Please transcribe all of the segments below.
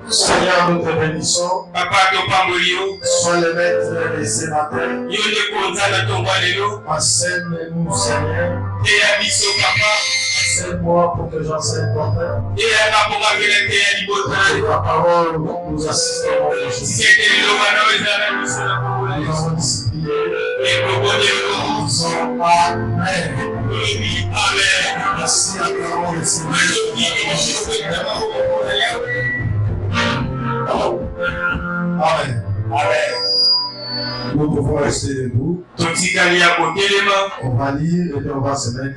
Seigneur, nous te bénissons. Sois le maître de ce matin. Enseigne-nous, Seigneur. Enseigne-moi pour que j'enseigne ton père. Ta parole, nous assistons à Jésus. Nous avons discipliné. Amen. Merci à toi, le Seigneur. Amen. Amen. Nous pouvons rester debout. On va lire et puis on va se mettre.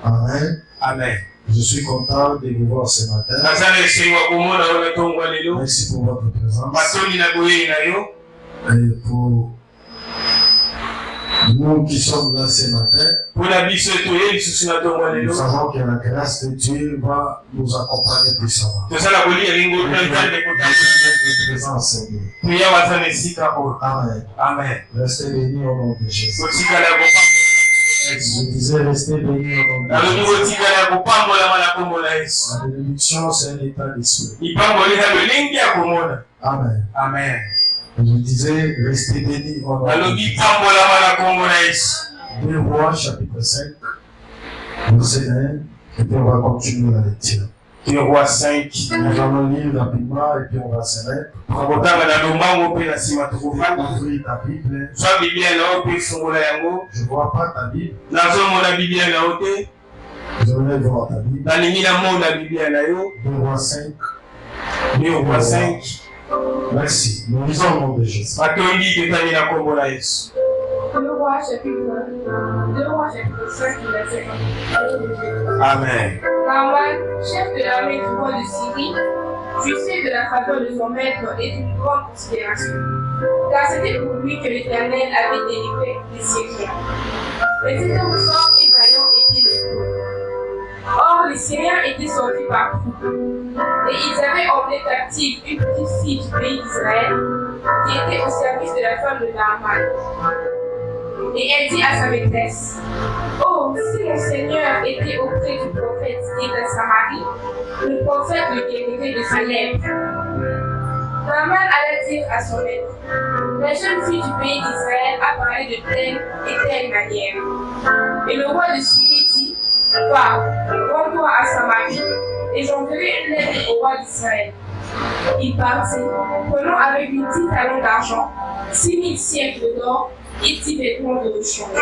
Amen. Amen. Je suis content de vous voir ce matin. Merci pour votre présence. Et pour nous qui sommes là ce matin, nous savons que la grâce de Dieu va nous accompagner puissamment. Amen. Amen. Restez bénis au nom de Jésus. Je disais restez bénis au nom de Jésus. La bénédiction, c'est un état d'esprit. Amen. Amen. Je disais restez bénis au nom de Jésus. 2 Rois chapitre 5, verset 1, et puis on va continuer la lecture. 2 Rois 5. Nous allons lire rapidement et puis on va se mettre. Ouvrir ta Bible. Je ne vois pas ta Bible. Je voulais voir ta Bible. 2 Rois 5. 2 Rois 5. Merci. Nous lisons au nom de Jésus. 2 Rois chapitre 5, verset 1. Amen. Naaman, chef de l'armée du roi de Syrie, jouissait de la faveur de son maître et d'une grande considération, car c'était pour lui que l'Éternel avait délivré des Syriens. Mais cet homme fort et vaillant était lépreux. Or, les Syriens étaient sortis par troupe, et ils avaient emmené captive une petite fille du pays d'Israël, qui était au service de la femme de Naaman. Et elle dit à sa maîtresse: oh, si mon Seigneur était auprès du prophète qui est à Samarie, le prophète le guérirait de sa lèpre. Naaman alla dire à son maître: la jeune fille du pays d'Israël a parlé de telle et telle manière. Et le roi de Syrie dit: va, rends-toi à Samarie, et j'enverrai une lettre au roi d'Israël. Il partit, prenant avec lui 10 talents d'argent, 6000 siècles d'or, et 10 vêtements de change.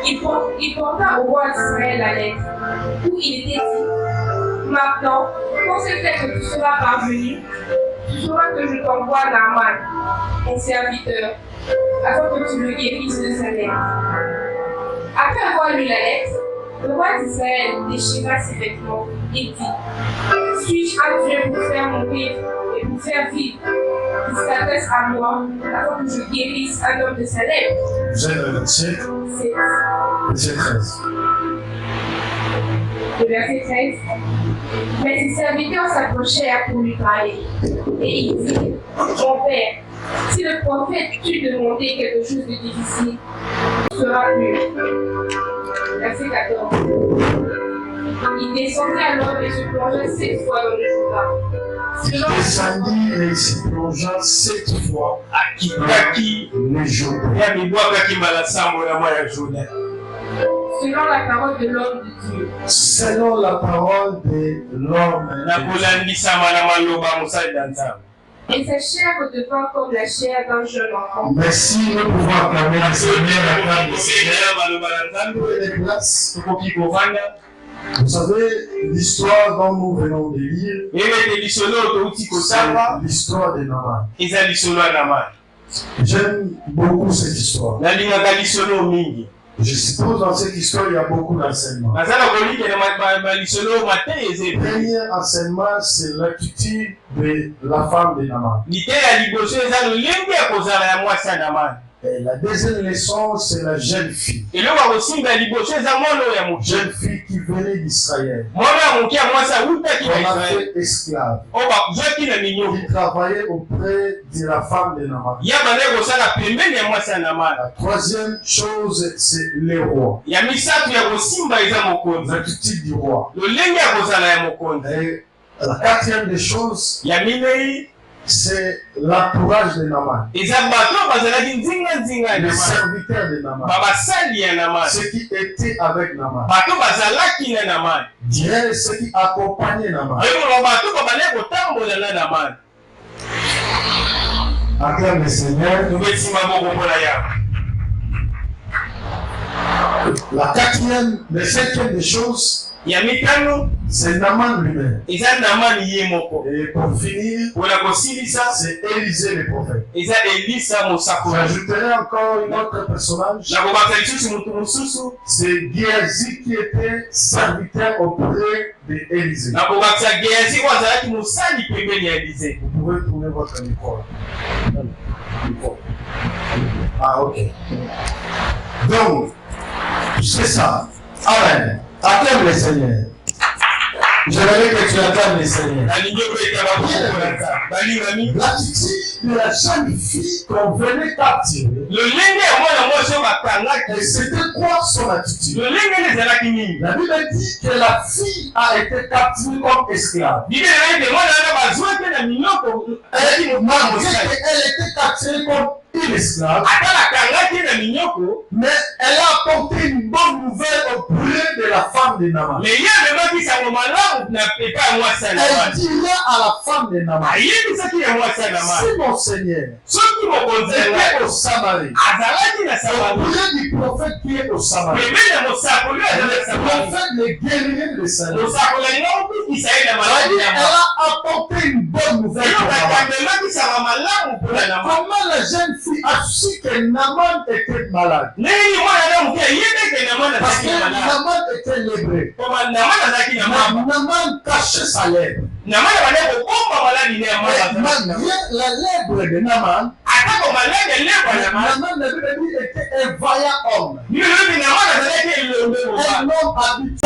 Il porta au roi d'Israël la lettre, où il était dit: maintenant, quand c'est fait que tu seras parvenu, tu sauras que je t'envoie Naaman, mon serviteur, afin que tu le guérisses de sa lettre. Après avoir lu la lettre, le roi d'Israël déchira ses vêtements et dit: suis-je à Dieu pour faire mourir et pour faire vivre, qui s'adresse à moi, afin que je guérisse un homme de sa lèpre? Verset 13. Le verset 13. Mais ses serviteurs s'approchèrent pour lui parler, et il dit: mon père, si le prophète t'eût demandé quelque chose de difficile, ce sera mieux. Verset 14. Il descendit alors et se plongea 7 fois dans le Jourdain. Il descendit et il se plongea 7 fois le Jourdain. Selon la parole de l'homme de Dieu. Selon la parole de l'homme de Dieu. Et sa chair redevint comme la chair d'un jeune enfant. Merci, nous pouvons acclamer le Seigneur, acclamer le Seigneur. Vous savez, l'histoire dont nous venons de lire, c'est l'histoire de Naaman. J'aime beaucoup cette histoire. Je suppose dans cette histoire, il y a beaucoup d'enseignements. Le premier enseignement, c'est l'attitude de la femme de Naaman. Et la deuxième leçon, c'est la jeune fille. Et là, on va aussi la libérer à mon Jeune fille qui venait d'Israël. Moi, ça où t'as qui On a fait esclave. Oh, bah, j'ai qui n'a mignon. Il travaillait auprès de la femme de Naaman. Il y a un ça la pembeni ya moi ça Naaman. La troisième chose, c'est le roi. Il y a misatu ya kosimba eza mokonzi. L'attitude du roi. Lolenge ya kozala ya mokonzi. Et la quatrième des choses, ya minei c'est l'entourage de Naaman. eza bato bazalaki nzinga Les Naaman. serviteurs de Naaman. Babasali ya Naaman. Ceux qui étaient avec Naaman. Bato bazalaki na Naaman. Dirait ceux qui accompagnaient Naaman. Oyo bato babale kotambola na Naaman. Acclame le Seigneur. Nous betima boko mpona ya. La quatrième, la cinquième des choses, Ya mitano c'est Naaman lui-même. eza Naaman ye moko. Et pour finir, Pona kosilisa c'est Élisée le prophète. eza Elisa mosakoli. J'ajouterai encore un autre personnage. Na kobaka lisusu mutu mosusu. C'est Géasi qui était serviteur auprès d'Élisée. Na kobakisa Géasi oyo azalaki mosali pembeni ya Elize. Vous pouvez tourner votre micro. Ah, ok. Donc, c'est ça. Amen. Acclame le Seigneur. J'aimerais que tu acclames le Seigneur. L'attitude de la jeune fille qu'on venait captiver. Et c'était quoi son attitude? La Bible dit que la fille a été captivée comme esclave. Elle était captivée comme une esclave, mais elle a apporté une bonne nouvelle auprès de la femme de Naaman. Elle dira à la femme de Naaman, si mon Seigneur était au Samarie, auprès du prophète qui est au Samarie, le prophète le guerrier de Samarie, elle a apporté une bonne nouvelle pour Naaman. Comment la jeune fille a su que Naaman était malade? Parce que Naaman était lébré. Naaman cachait sa lèvre. La lèvre de Naaman, Naaman était un vaillant homme. Un homme habitué.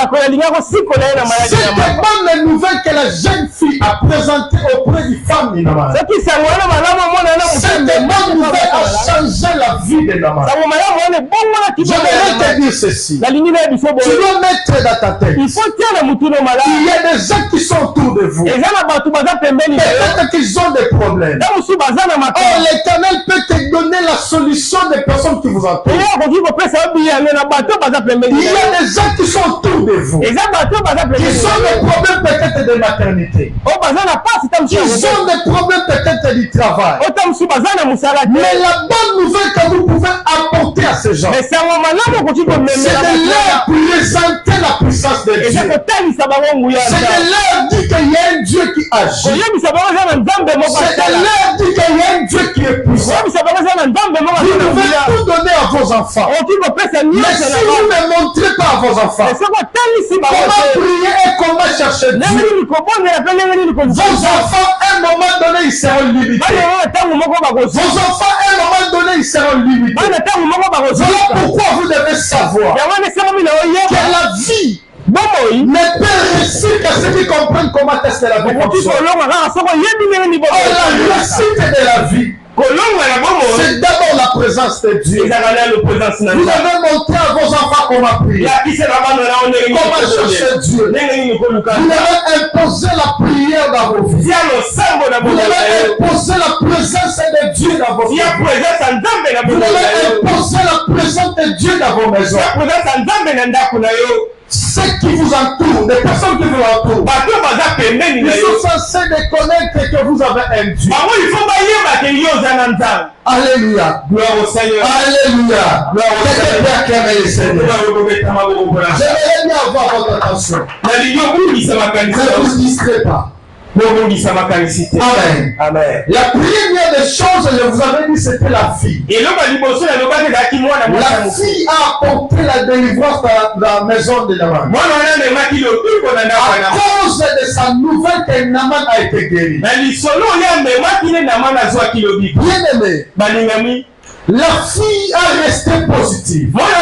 C'est une bonne nouvelle que la jeune fille a présentée auprès du femme de Naaman. Cette bonne nouvelle a changé la vie de Naaman. Je vais te dire ceci. Tu dois mettre dans ta tête. Il y a des gens qui sont autour de vous. Peut-être qu'ils ont des problèmes. Oh, l'Éternel peut te donner la solution des personnes qui vous entourent. Il y a des gens qui sont autour de vous. Ils ont des problèmes peut-être de maternité. Ils ont des problèmes peut-être du travail. Mais la bonne nouvelle que vous pouvez apporter à ces gens, c'est de leur présenter la puissance de Dieu. C'est de leur dire qu'il y a un Dieu qui agit. C'est de leur dire qu'il y a un Dieu qui est puissant. Vous devez tout donner à vos enfants. Mais si vous ne montrez pas à vos enfants comment prier et comment chercher Dieu, vos enfants, à un moment donné, ils seront limités. Vos enfants, à un moment donné, ils seront limités. Voilà pourquoi vous devez savoir que la vie ne peut réussir qu'à ceux qui comprennent comment est-ce que la vie fonctionne. La réussite de la vie, c'est d'abord la présence de Dieu. Vous devez montrer à vos enfants comment prier, comment chercher Dieu. Vous devez imposer la prière dans vos vies. Vous devez imposer la présence de Dieu dans vos vies. Vous devez imposer la présence de Dieu dans vos maisons. Ceux qui vous entourent, les personnes qui vous entourent, ils sont censés de connaître que vous avez un Dieu. Alléluia. Gloire au Seigneur. Alléluia. J'aimerais bien avoir votre attention. Ne vous distrayez pas. Amen. Amen. La première des choses, je vous avais dit, c'était la fille. La fille a apporté la délivrance dans la maison de Naaman. À cause de sa nouvelle que Naaman a été guéri. Bien aimé, La fille a resté positive. Malgré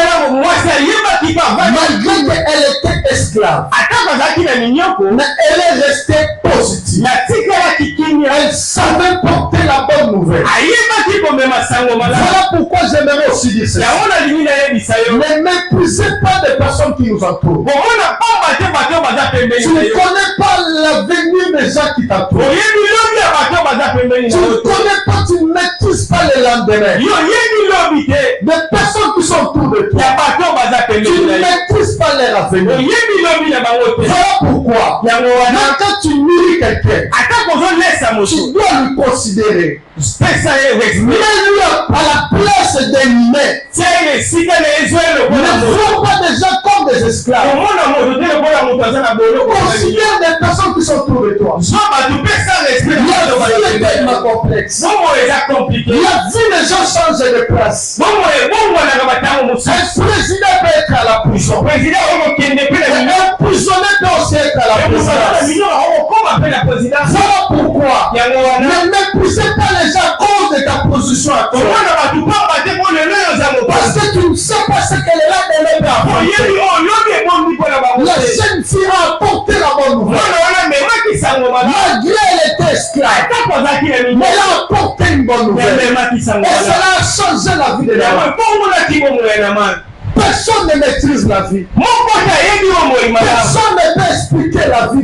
qu'elle était esclave. Mais elle est restée positive. Elle savait porter la bonne nouvelle. Voilà pourquoi j'aimerais aussi dire ceci. Ne méprisez pas les personnes qui nous entourent. Tu ne connais pas l'avenir des gens qui t'entourent. Tu ne connais pas, tu ne maîtrises pas le lendemain. Des personnes qui sont autour de toi, tu ne maîtrises pas leur avenir. Voilà pourquoi, même quand tu nourris quelqu'un, tu dois le considérer. Mets-lui à la place des humains. Ne vois pas des gens comme des esclaves. Considère des personnes qui sont autour de toi. La vie est tellement complexe. La vie, les gens changent de place. Un président peut être à la prison. Un prisonnier peut aussi être à la prison. Voilà pourquoi ne méprisez pas les gens à cause de ta position actuelle. Parce que tu ne sais pas ce qu'elle est là de l'aider à apporter. La jeune fille a apporté la bonne nouvelle. Malgré elle était esclave, mais elle a apporté une bonne nouvelle. Et cela a changé la vie de l'homme. Personne ne maîtrise la vie. Personne ne peut expliquer la vie.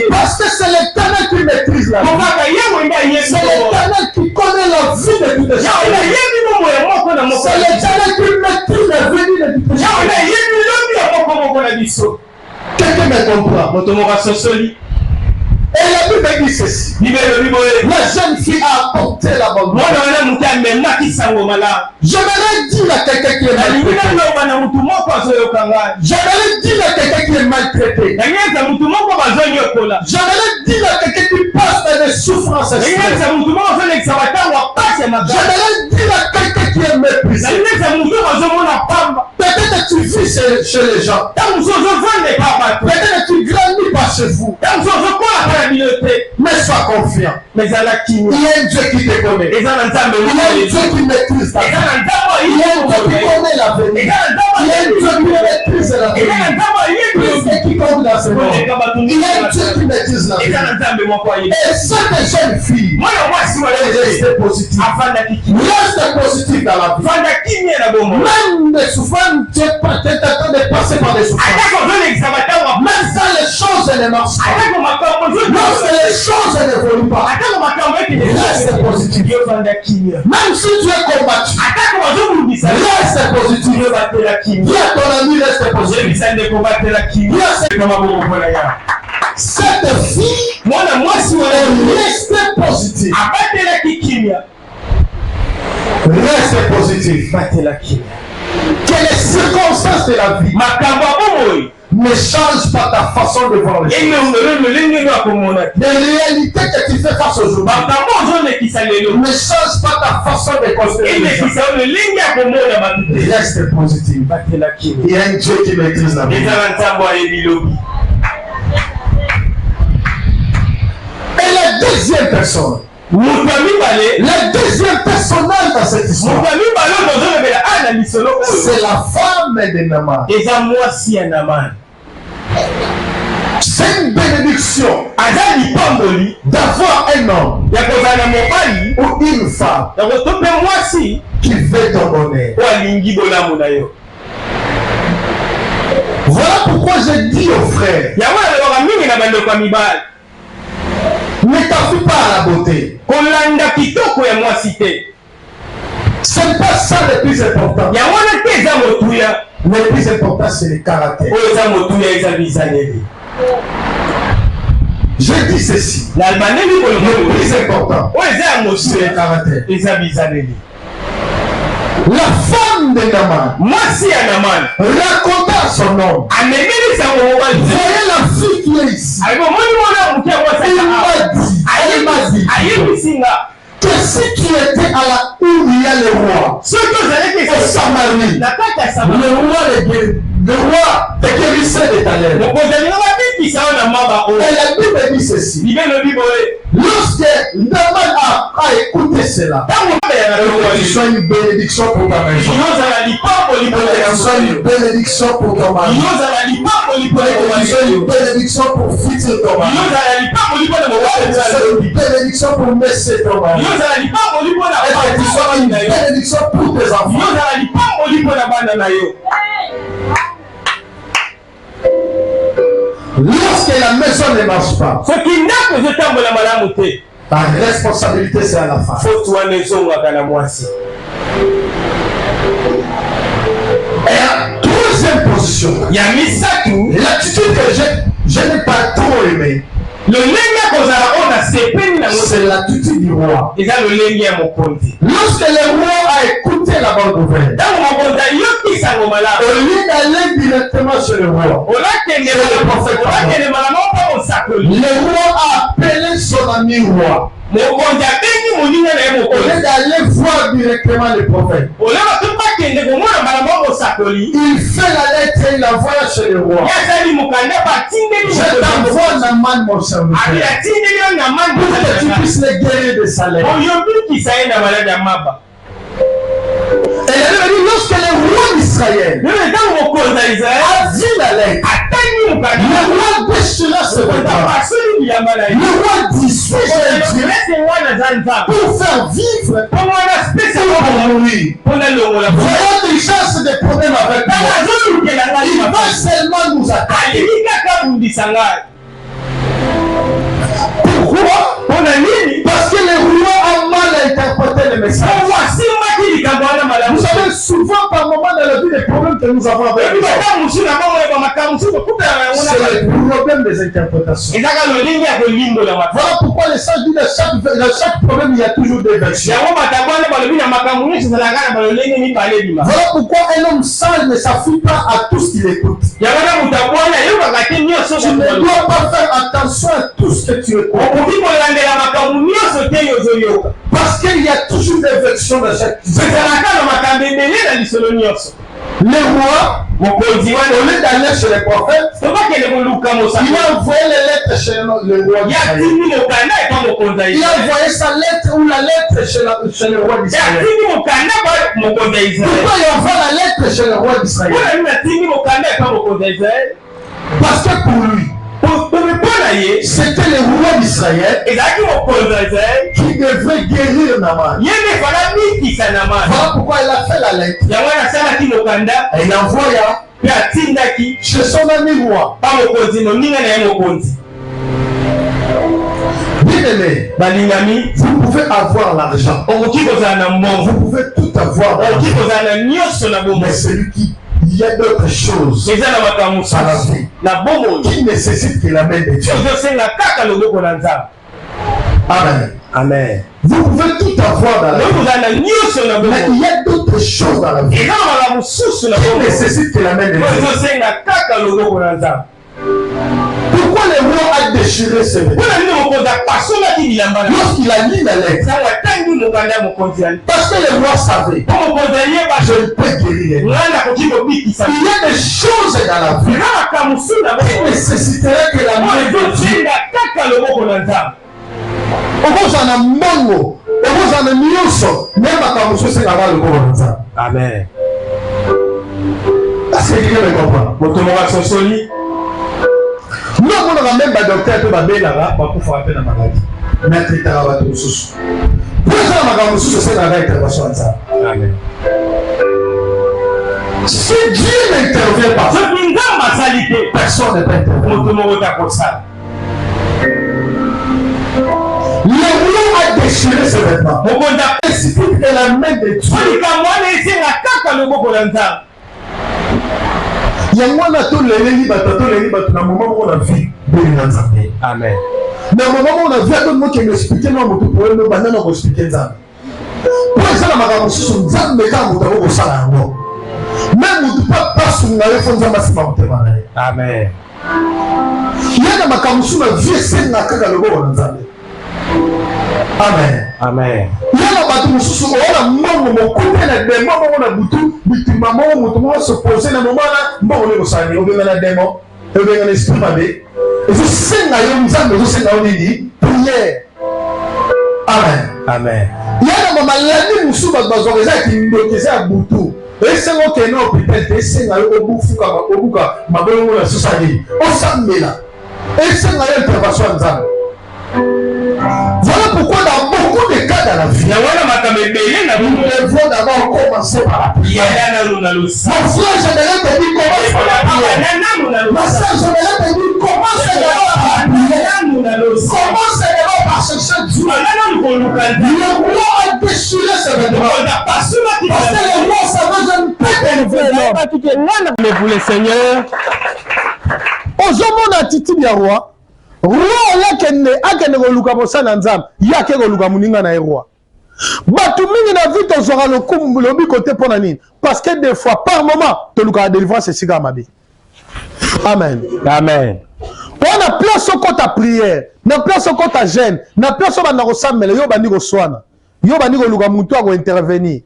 Parce que c'est l'Éternel qui maîtrise la vie. C'est l'Éternel qui connaît la vie de toutes les choses. C'est l'Éternel qui maîtrise la vie de toutes les choses. Quelqu'un me comprend. Et la Bible dit ceci. La jeune fille a apporté la bonne nouvelle. J'aimerais dire à quelqu'un qui est maltraité. J'aimerais dire à quelqu'un qui est maltraité. J'aimerais dire à quelqu'un qui passe par des souffrances. J'aimerais dire à quelqu'un qui est méprisé. Peut-être que tu vis chez les gens. Peut-être que tu grandis pas chez vous. Mais sois confiant. Il y a un Dieu qui te connaît. Il y a un Dieu qui maîtrise ta vie. Il y a un Dieu qui connaît l'avenir. Il y a un Dieu qui maîtrise l'avenir. Plus que quiconque dans ce monde. Il y a un Dieu qui maîtrise l'avenir. Et cette jeune fille est restée positive. Reste positive dans la vie. Même les souffrances, tu es en train de passer par des souffrances. Même sans les choses, elles ne marchent pas. Lorsque les choses n'évoluent pas, reste positif. Même si tu es combattu, reste positif. Dis à ton ami, reste positif. Cette fille est restée positive. Reste positif. Que les circonstances de la vie ne change pas ta façon de voir les choses. Les réalités que tu fais face aux autres ne change pas ta façon de considérer les choses. Reste positif. Il y a un Dieu qui maîtrise la vie. Et la deuxième personne, le deuxième personnage dans cette histoire, c'est la femme de Naaman. C'est une bénédiction d'avoir un homme ou une femme qui veut ton honneur. Voilà pourquoi je dis aux frères, ne t'appuie pas à la beauté. Ce n'est pas ça le plus important. Le plus important, c'est le caractère. Je dis ceci. Le plus important, c'est le caractère. La femme de Naaman raconta à son homme. Voyez la fille qui est ici. Elle m'a dit que si tu étais à la où il y a le roi, au Samarie, le roi te guérissait de ta lèvre. Et la Bible dit ceci. Lorsque Naaman a écouté cela, que ce soit une bénédiction pour ta maison, que ce soit une bénédiction pour ton mari, que ce soit une bénédiction pour fixer ton mari, que ce soit une bénédiction pour messer ton mari, que ce soit une bénédiction pour tes enfants. Lorsque la maison ne marche pas, ta responsabilité c'est à la fin. Et la troisième position, l'attitude que je n'ai pas trop aimé, c'est l'attitude du roi. Lorsque le roi a écouté la bonne nouvelle, au lieu d'aller directement chez le roi, le roi a appelé son ami roi. Au lieu d'aller voir directement le prophète, il fait la lettre et il envoie chez le roi. Je t'envoie Naaman mon serviteur, pour que tu puisses le guérir de sa lèvre. Et il a dit, lorsque le roi d'Israël a vu la lettre, le roi déchira ses vêtements. Le roi dit, suis-je Dieu pour faire vivre, pour mourir? Voyons des chances de problèmes avec moi. Il va seulement nous attaquer. Pourquoi? Parce que le roi a mal interprété le message. Vous savez, souvent par moment dans la vie, les problèmes que nous avons avec les gens, c'est le problème des interprétations. Voilà pourquoi les sages disent dans chaque problème, il y a toujours des versions. Voilà pourquoi un homme sage ne s'affie pas à tout ce qu'il écoute. Tu ne dois pas faire attention à tout ce que tu écoutes. Parce qu'il y a toujours des versions dans chaque histoire. Le roi, au lieu d'aller chez les prophètes, il a envoyé les lettres chez le roi d'Israël. Il a envoyé sa lettre ou la lettre chez le roi d'Israël. Pourquoi il envoie la lettre chez le roi d'Israël? Parce que pour lui, c'était le roi d'Israël qui devait guérir Naaman. Voilà pourquoi il a fait la lettre. Et il envoya chez son ami roi. Bien-aimé, vous pouvez avoir l'argent, vous pouvez tout avoir, mais celui qui il y a d'autres choses à la vie qui nécessitent que la main de Dieu. Amen. Amen. Vous pouvez tout avoir dans la vie, mais il y a d'autres choses dans la vie qui nécessitent que la main de Dieu. Pourquoi le roi a déchiré ses vêtements? Lorsqu'il a lu la lettre, parce que le roi savait, je ne peux guérir. Il y a des choses dans la vie qui nécessiteraient que la main de Dieu. Amen. Est-ce que quelqu'un me comprend? Nous avons même pas docteur qui va bien là pour frapper la maladie. Maître Taraba tout sous. Pour ça ma gamme sous c'est la intervention ça. Amen. Si Dieu n'intervient pas, personne ne peut intervenir. Le roi a déchiré ses vêtements. On a décidé que la main de Dieu. Il y a moins de tout les na moment où on a vu Bénin. Amen. Mais au moment où on a vu à tout le monde qui m'expliquait, non, mon tout pour nous, banane, on m'expliquait ça. Pour ça, la maman, sur son zam, mais quand vous avez au salaire, même vous ne pas sur une réponse à ma simple. Amen. Il y a des makamusu na vie, c'est na kaka le bon nzambe. Amen. Amen. Il y a des makamusu on a maman mon côté na des maman on a butu maman on se poser na moment là bon on est au sani on vient na démon on vient na esprit malé ezosenga yo nzambe ezosenga yo nini prière. Amen. Amen. yana mamaladi mosusu bato bazwaka eza kindoki eza ya butu esenga okende na hôpital te esenga yo obuka mabolongo na susu nini osambela esenga yo intervention ya nzambe. Voilà pourquoi dans beaucoup de cas dans la vie, nous devons d'abord commencer par la prière. Mon frère, j'aimerais te dire commence par la prière. Ma soeur, j'aimerais te dire commence d'abord par la prière. Commence d'abord par chercher Dieu. Le roi a déchiré ses vêtements. Parce que le roi savait je ne peux pas te lever. Mais pour le Seigneur, aujourd'hui, on a attitude du roi. Roi akende koluka mosala nzambe yake koluka muninga na roi batu mingi na vie tozwaka lokumu lobi kote mpona nini parce que des fois par moment tolukaka délivrance esika ya mabe. Amen. Amen. mpona place okota prière na place okota jeune na place obanda kosambela yo bandi koswana yo bandi koluka mutu akointervenir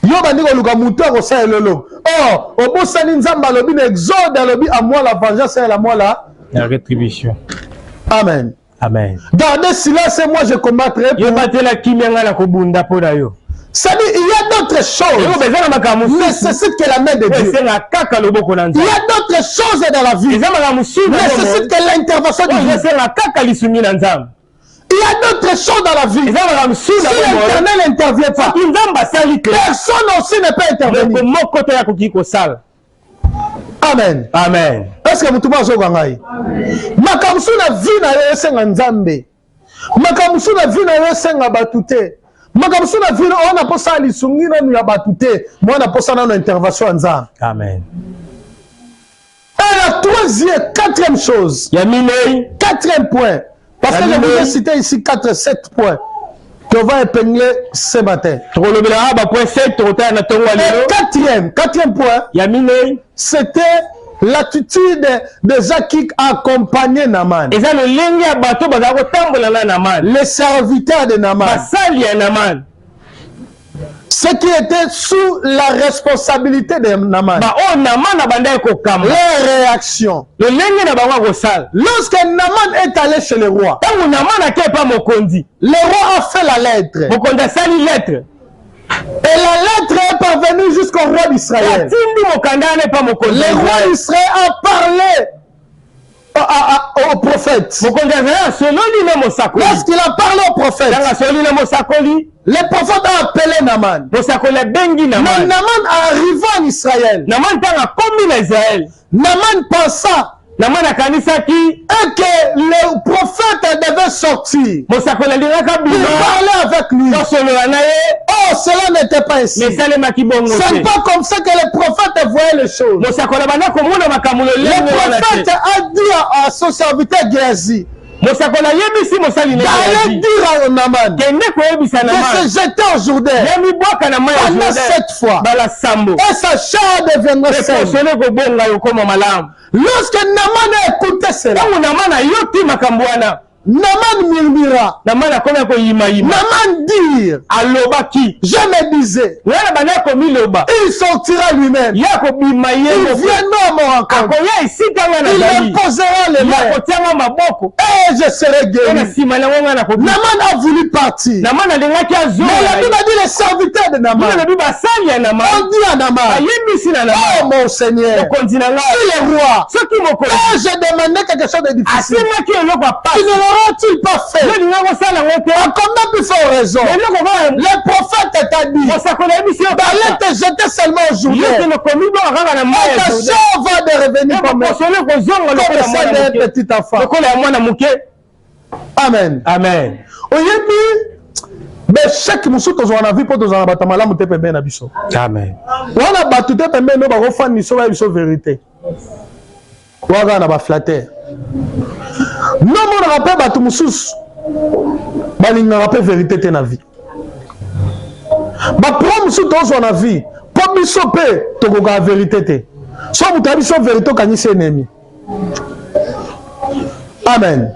yo bandi koluka mutu akosala elolo or obosani nzambe alobi na exode alobi à moi la vengeance et à moi la rétribution. Amen. Amen. Gardez silence et moi je combattrai pour... C'est-à-dire, il y a d'autres choses nécessitent que la main de Dieu. Il y a d'autres choses dans la vie nécessitent que l'intervention de Dieu. Il y a d'autres choses dans la vie. Si l'Éternel n'intervient pas, personne aussi ne peut intervenir. Amen. Amen. Est-ce que vous trouvez ça? Makamsu na vie na yo senga nzambe. Makamsu na vie na yo senga batute. Makamsu na vie on a posa lisungi na ya batute. Moi na posa na intervention nzambe. Amen. Et la troisième, quatrième chose. Quatrième point. Parce que je vous ai cité ici 7 points. Tu vas épingler ce matin. Et quatrième point. C'était l'attitude de Jacques qui accompagnait Naaman. Les serviteurs de Naaman. Ceux qui étaient sous la responsabilité de Naaman. Les réactions. Lorsque Naaman est allé chez le roi, le roi a fait la lettre. Et la lettre est parvenue jusqu'au roi d'Israël. Le roi d'Israël a parlé au prophète. Lorsqu'il a parlé au prophète, le prophète a appelé Naaman. Mais Naaman arrivé en Israël. Naaman pensa et que le prophète devait sortir pour parler avec lui. Oh, cela n'était pas ainsi. Ce n'est pas comme ça que le prophète voyait les choses. Le prophète a dit à son serviteur Géasi d'aller dire à Naaman de se jeter au Jourdain pendant 7 fois et sa chair deviendra saine. Lorsque Naaman a écouté cela, Naaman murmura. Naaman dire. Je me disais. Il sortira lui-même. Il viendra à mon rencontre. Il me posera les mains. Et je serai guéri. Naaman a voulu partir. Mais la Bible a dit les serviteurs de Naaman. On dit à Naaman. Oh mon Seigneur. Si le roi. J'ai demandé quelque chose de difficile. N'aura-t-il pas fait? Comment tu fais raison? Le prophète t'a dit d'aller te jeter seulement aujourd'hui. Et ta chair va revenir comme ça d'un petit enfant. Amen. Amen. Mais chaque musu tozwa na vie po tozwa na malamu te pembe na biso. Amen. Wana batu te pembe no ba ko fani so ba biso vérité. Waga na ba flatter. Non, mon rappel batu musus. Balinga rappel vérité te na vie. Ba pro musu tozwa na vie. Po biso pe to ko ga vérité te. So muta biso vérité kanisi ennemi. Amen.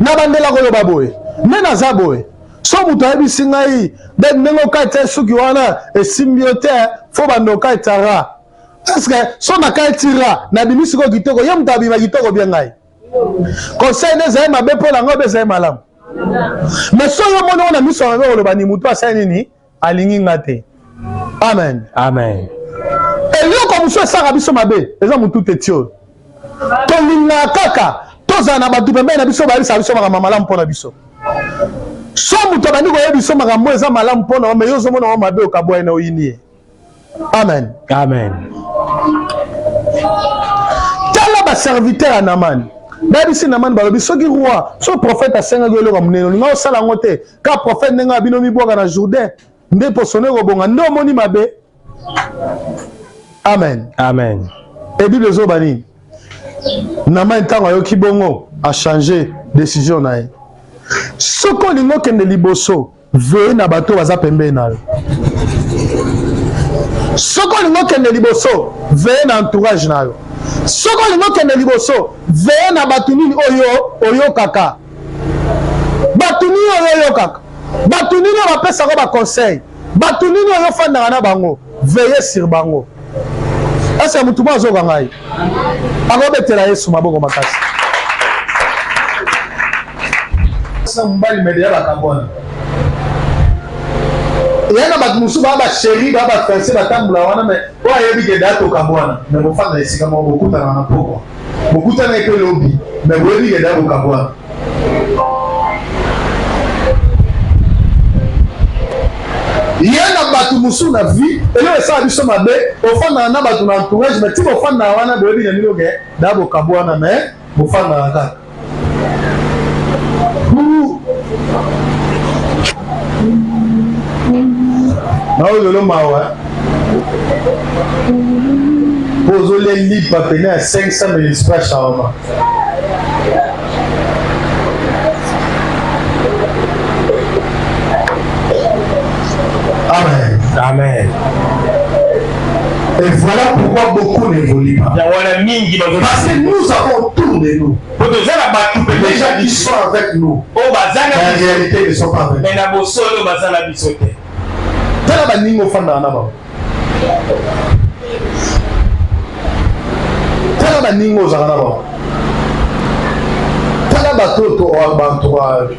Na bandela ko loba boye. Mena za boye. So mutu ayebisi ngai de ndenge okati suki wana esimbiote fo bando okati ra. Est-ce que so na kati ra na bimisi ko kitoko ye mutu abima kitoko bien ngai. Conseil n'est ma bé pour la robe et malam. Mais si on a mis son rôle, le banimoutou à Saint-Nini, à l'ingingate. Amen. Amen. Et là, comme ça, ça a mis son mabé, les hommes tout est tio. Ton lina kaka, tous en abattu, mais n'a biso bali, ça biso ma malam pour la biso. Somme to bani goye biso ma mo eza malam pour na, mais yo zomo na mabé au kabo ena oyini. Amen. Amen. Tala ba serviteur anaman. Baby si naman balobi soki roi, so prophète a senga gelo comme neno, nga osala ngote, ka prophète nenga bino mi boka na Jourdain, nde posone robonga, ndo moni mabe. Amen. Amen. Et Bible zo bani. Naman tango yoki bongo a changer décision na ye. Soko lingo kende liboso, veye na bato baza pembe na yo. Soko lingo kende liboso, veye na entourage na yo. Soko lingo kende liboso, veye na batu nini oyo kaka. Batu nini oyo kaka. Batu nini bapesa ko ba conseil. Batu nini oyo fanda na bango, veye sur bango. Asa mutu bazo kangai. Akobetela Yesu maboko makasi. Asa mbali media bakabona. Yana bat musu ba chéri ba fiancé batambula wana me wa yebi ke dato kabwana me mofanda esika mo bokuta na poko bokuta na ke lobby me yebi ke dato kabwana yana batu musu na vie ele esa biso mabe ofanda na batu na entourage me ti ofanda wana bo yebi nyamilo ke dato kabwana me mofanda na kaka Naolo mawa pozo les lips appeler à 500 000 espaces charmant. Amen. Amen. Et voilà pourquoi beaucoup n'évoluent pas. Parce que nous avons autour de nous les gens qui sont avec nous. En réalité, ils ne sont pas avec nous. Tala baningo fanda na ba. Tala baningo za na ba. Tala batoto o bantourage.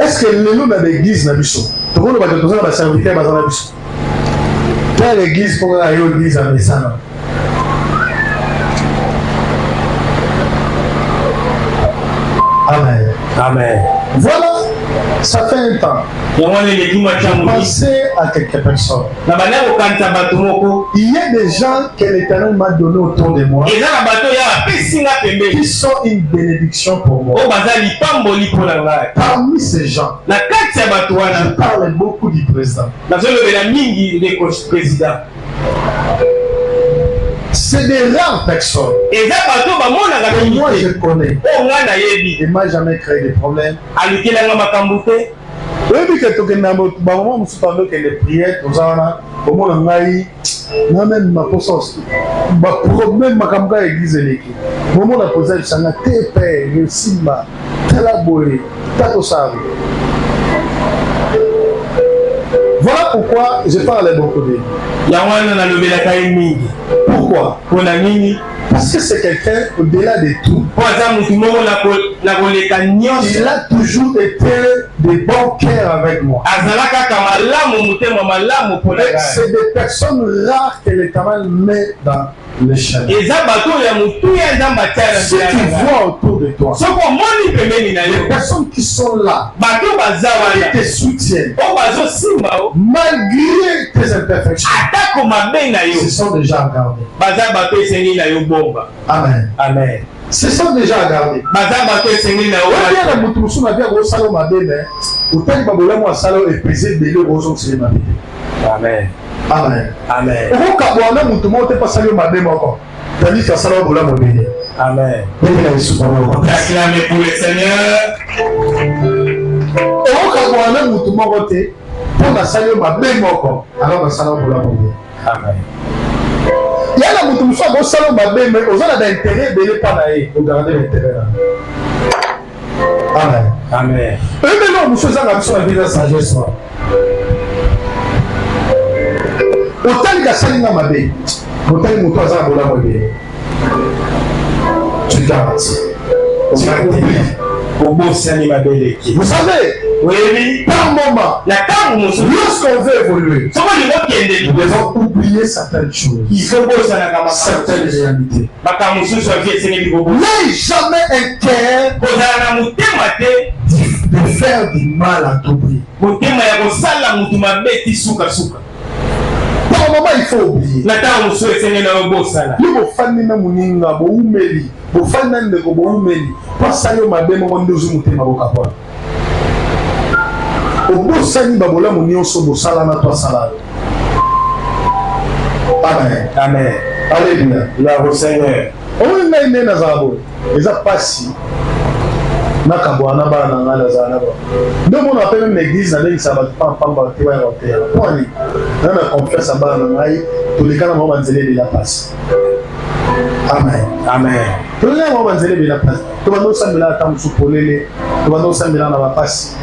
Est-ce que le nom de l'église na biso? To kono ba to ba serviteur ba na biso. Tala l'église pour la église à Messana. Amen. Amen. Voilà, ça fait un temps. Je pensais à quelques personnes. Il y a des gens que l'Éternel m'a donné autour de moi qui sont une bénédiction pour moi. Parmi ces gens, je parle beaucoup du président. C'est des rares personnes. Et moi je connais. Il ne m'a jamais créé de problème. Oui, que tu as les prières, au moins moi-même ma conscience, ma problème, ma campagne église l'équipe. Moi, la posé le sang, tes pères, le simba, talaboé, tatosari. Voilà pourquoi je parle beaucoup de lui. Pourquoi? Parce que c'est quelqu'un au-delà de tout. Il a toujours été de bon cœur avec moi. C'est des personnes rares que l'Éternel met dans le chemin. Si tu vois autour de toi les personnes qui sont là, qui te soutiennent, malgré tes imperfections, ce sont déjà regardés. Amen. Amen. Ce sont déjà regardés. Amen. Amen. Amen. Amen. Acclamez pour le Seigneur. Amen. Il y a la moutou soit bon salon babé mais aux autres d'intérêt belé pas naïe pour garder l'intérêt là. Amen. Amen. Et maintenant monsieur ça la mission de sagesse là. Autant que ça n'a mabé. Autant que moutou ça bola mabé. Tu garantis. Tu oublies. Vous savez, Oui, par moment, lorsqu'on veut évoluer, nous devons oublier certaines choses, certaines réalités. N'aie jamais un cœur de faire du mal à tout prix. Par moment, il faut oublier. Amen. Amen. Alléluia. Gloire au Seigneur. On est né dans un bon. Les a passés. Nakabwana bana ngala zana ba. Ndio mona appelle l'église na l'église ba pamba te wa rote. Pour aller. Na confesse bana ngai tolikana mo banzele de la passe. Amen. Amen. Tolikana mo banzele de la passe. To bando sambela tam supolele. To bando sambela na ba passe.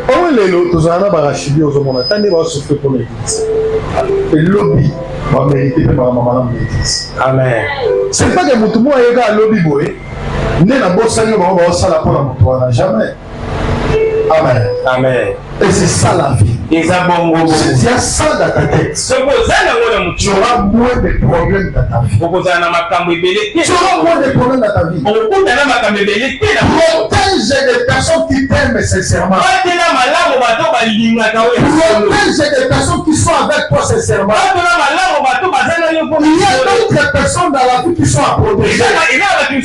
On lelo to zana ba rachidi ozo mona tande ba souffrir pour l'église. Et lobby va mériter par maman l'église. Amen. C'est pas que mutumo ayega lobby boy. N'est la bosse à ça la pour la jamais. Amen. Amen. Et c'est ça la vie. Si tu as ça dans ta tête, tu auras moins de problèmes dans ta vie. Tu auras moins de problèmes dans ta vie. Protège les personnes qui t'aiment sincèrement. Protège les personnes qui sont avec toi sincèrement. Il y a d'autres personnes dans la vie qui sont à protéger. Il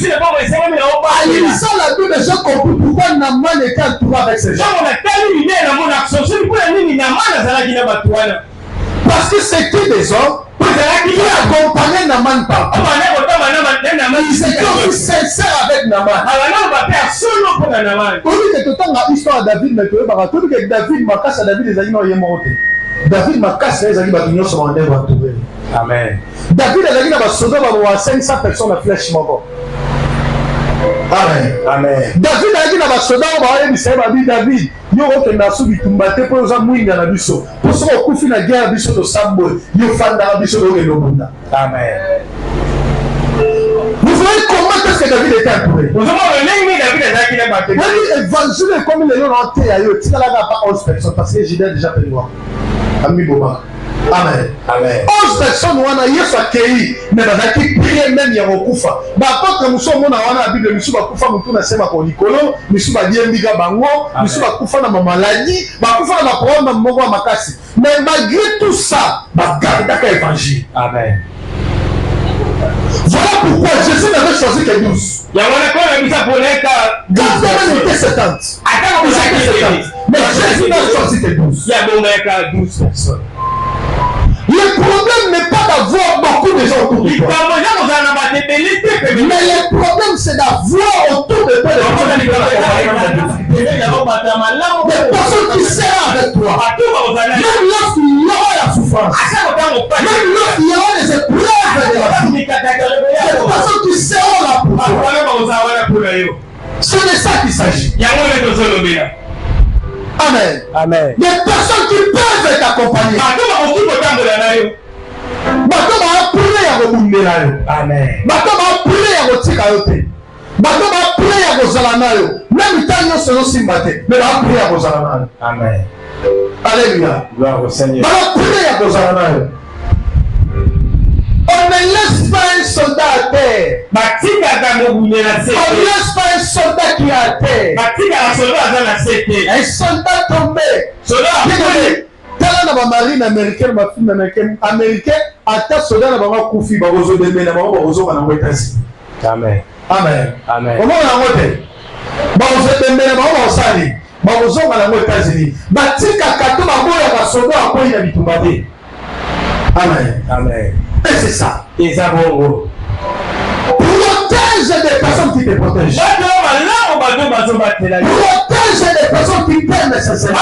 ça la vie des gens compris pourquoi Naman était entouré avec ces gens. Parce que c'était des hommes qui accompagnaient Naman par. Ils étaient aussi sincères avec Naman. Au lieu de tout temps l'histoire de David, mais que David m'a cassé David les amis n'ont monté. David m'a cassé les amis qui sont en œuvre. Amen. David a dit à 500 personnes à flèche mort. Amen. Amen. David a dit à Basoda, David, yo okenda subi tumbate po za mwinga na biso. Po so okufi na guerre biso to sambo, yo fanda biso do ke lobunda. Amen. Vous voyez comment est-ce que David était entouré? Vous voyez l'évangile comme les gens ont été ailleurs. Tu n'as pas 11 personnes parce que j'ai déjà fait moi. Ami Boba. Amen. Amen. 11 personnes wana Yesu akei mais bazaki prier même ya kokufa. Ba apôtre muso mona wana na Bible muso bakufa mutu na sema ko likolo, muso ba diembika bango, muso bakufa na maladie, bakufa na problème moko makasi. Mais malgré tout ça, ba garder l'évangile. Amen. Voilà pourquoi Jésus n'avait choisi que 12. Il y a un 12 était 70. Mais Jésus n'a choisi que 12. Il y a 12 personnes. Le problème n'est pas d'avoir beaucoup de gens autour de toi. Mais le problème c'est d'avoir autour de toi des personnes qui servent avec toi. Même lorsqu'il y aura la souffrance. Même lorsqu'il y aura les épreuves de la vie. Des personnes qui seront là pour toi. C'est de ça qu'il s'agit. Amen. Amen. Des personnes qui peuvent t'accompagner. Amen. Amen. Alléluia. Gloire au Seigneur. On ne laisse pas un soldat à terre. On ne laisse pas un soldat qui est à terre. Un soldat tombé. Tala na ba marine américaine ba film américain ata soldat na ba kufi ba ozo de mena ba ozo kana ko États-Unis. Amen. Amen. Amen. Comment on a voté? Ba ozo de mena ba osali. Ba ozo kana ko États-Unis. Ba tika kato ba boya ba soldat ko ina bitumbate. Amen. Amen. Et c'est ça. Ils avons protège des personnes qui te protègent. Protège des personnes qui t'aiment nécessairement.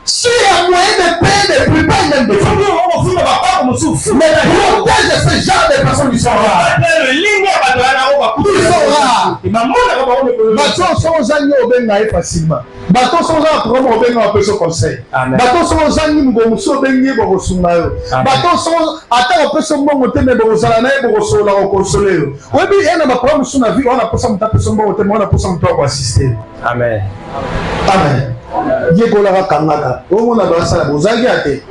Si il y a moyen de payer des plus belles même des femmes. Mais protège ce genre de personnes qui sont rares. Ils sont rares. bato ozangi obenga ye facilement bato ozanga problème obenga apesa conseil bato ozangi ngo mosu obengi bokosunga yo bato ata opesa mbongo te me bokozala na ye bokosola kokonsole yo oyebi ye na baproblème mosu na vie wana posa moto apesa mbongo te me wana posa moto akoasiste. Amen. Amen. Yekolaka kangaka omona basala bozangi ate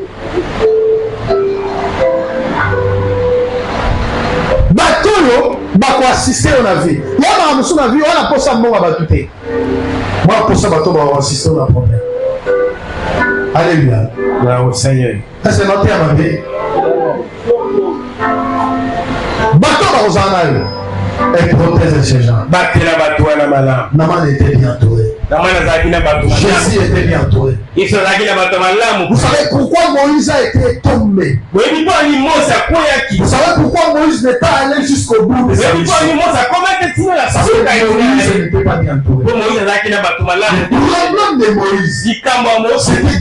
bato oyo bakoasiste yo na vie yamaka mosu na vie wana posa mbongo bato te mwa posa bato bakoasiste yo na problème. Alléluia. Bravo Seigneur. Est-ce que noté à ma vie? Bato bakozala na yo et protège ces gens. Batela bato wana malamu. Naman était bien entouré. Jésus était bien entouré. Vous savez pourquoi Moïse a été tombé? Vous savez pourquoi Moïse n'est pas allé jusqu'au bout de sa mission? Parce que Moïse n'était pas bien entouré. Le problème de Moïse, c'était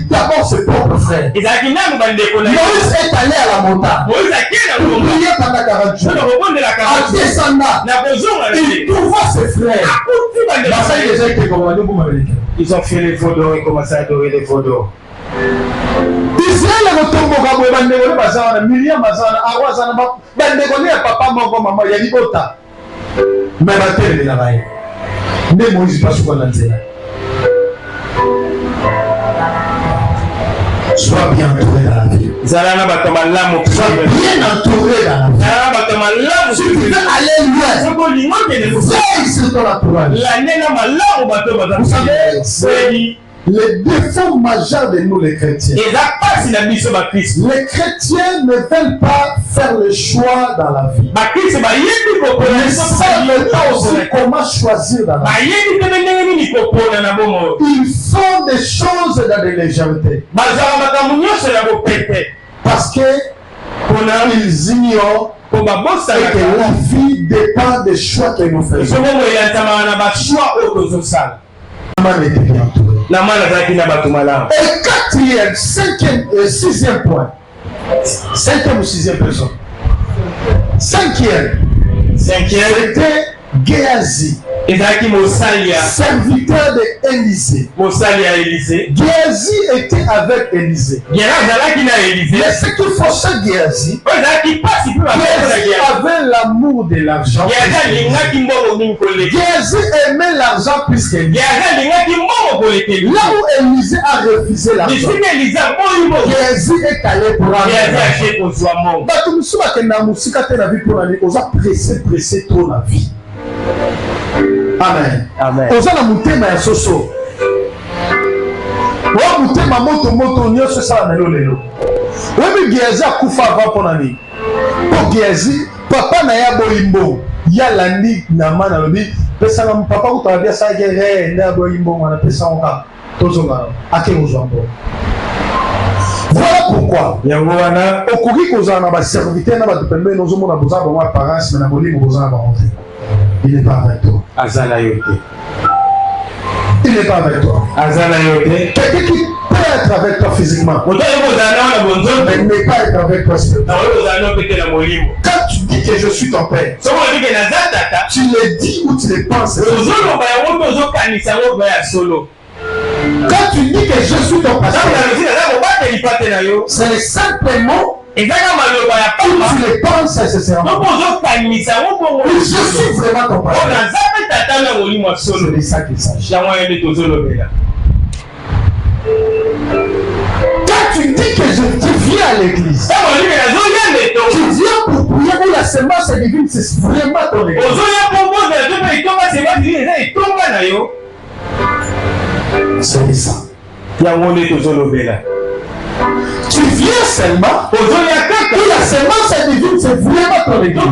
d'abord ses propres frères. Moïse est allé à la montagne. Il priait pendant 40 jours. En descendant, il trouva ses frères. Ils ont fait les faux d'or et commencé à adorer les faux d'or. Israël a retombé au Bandégoné, Bazana, Miriam Bazana, Awazana, Bandégoné, papa, maman, il y a des botas. Mais la terre est là-bas. Mais Moïse passe sur la terre. Sois bien entouré dans la vie. Sois bien entouré dans la vie. Si tu veux aller loin, veille sur ton entourage. Vous savez, c'est le défaut majeur de nous les chrétiens. Les chrétiens ne veulent pas faire le choix dans la vie. Ils ne savent pas aussi comment choisir dans la vie. Ils font des choses dans des légèretés. Parce que ils ignorent que la vie dépend des choix que nous faisons. Et quatrième, cinquième et sixième point. Cinquième ou sixième personne. Cinquième, c'était Géasi, serviteur d'Élysée. Géasi était avec Élysée. Mais ce qui faussait Géasi, avait l'amour de l'argent. Géasi aimait l'argent plus qu'Élysée. Là où Élysée a refusé l'argent, Géasi est allé pour pressé trop la vie. Amen. Amen. Ozana mutema ya soso. Wa mutema moto nyonso sala lelo lelo. Webi Géasi akufa avant ponani. Po Géasi papa na ya boyimbo ya landi na mana lobi pesa na papa ko tabia sa gere na boyimbo wana pesa onka tozonga ake uzambo. Voilà pourquoi yangwana okoki kozana na ba serviteur na ba depembe nozo mona bozaba wa parents na bolimo bozana ba rentrer. Il n'est pas avec toi. Azala yote. Il n'est pas avec toi. Azala yote. Quelqu'un qui peut être avec toi physiquement, mais n'est pas être avec toi spirituellement. Quand tu dis que je suis ton père, tu le dis ou tu le penses. Quand tu dis que je suis ton pasteur, c'est simplement tu le penses sincèrement. Je suis vraiment ton pasteur. C'est de ça qu'il s'agit. Quand tu dis que tu viens à l'église, tu viens pour prier pour la semence divine, c'est vraiment ton église. C'est ça. Tu viens seulement pour la semence divine, c'est vraiment ton église.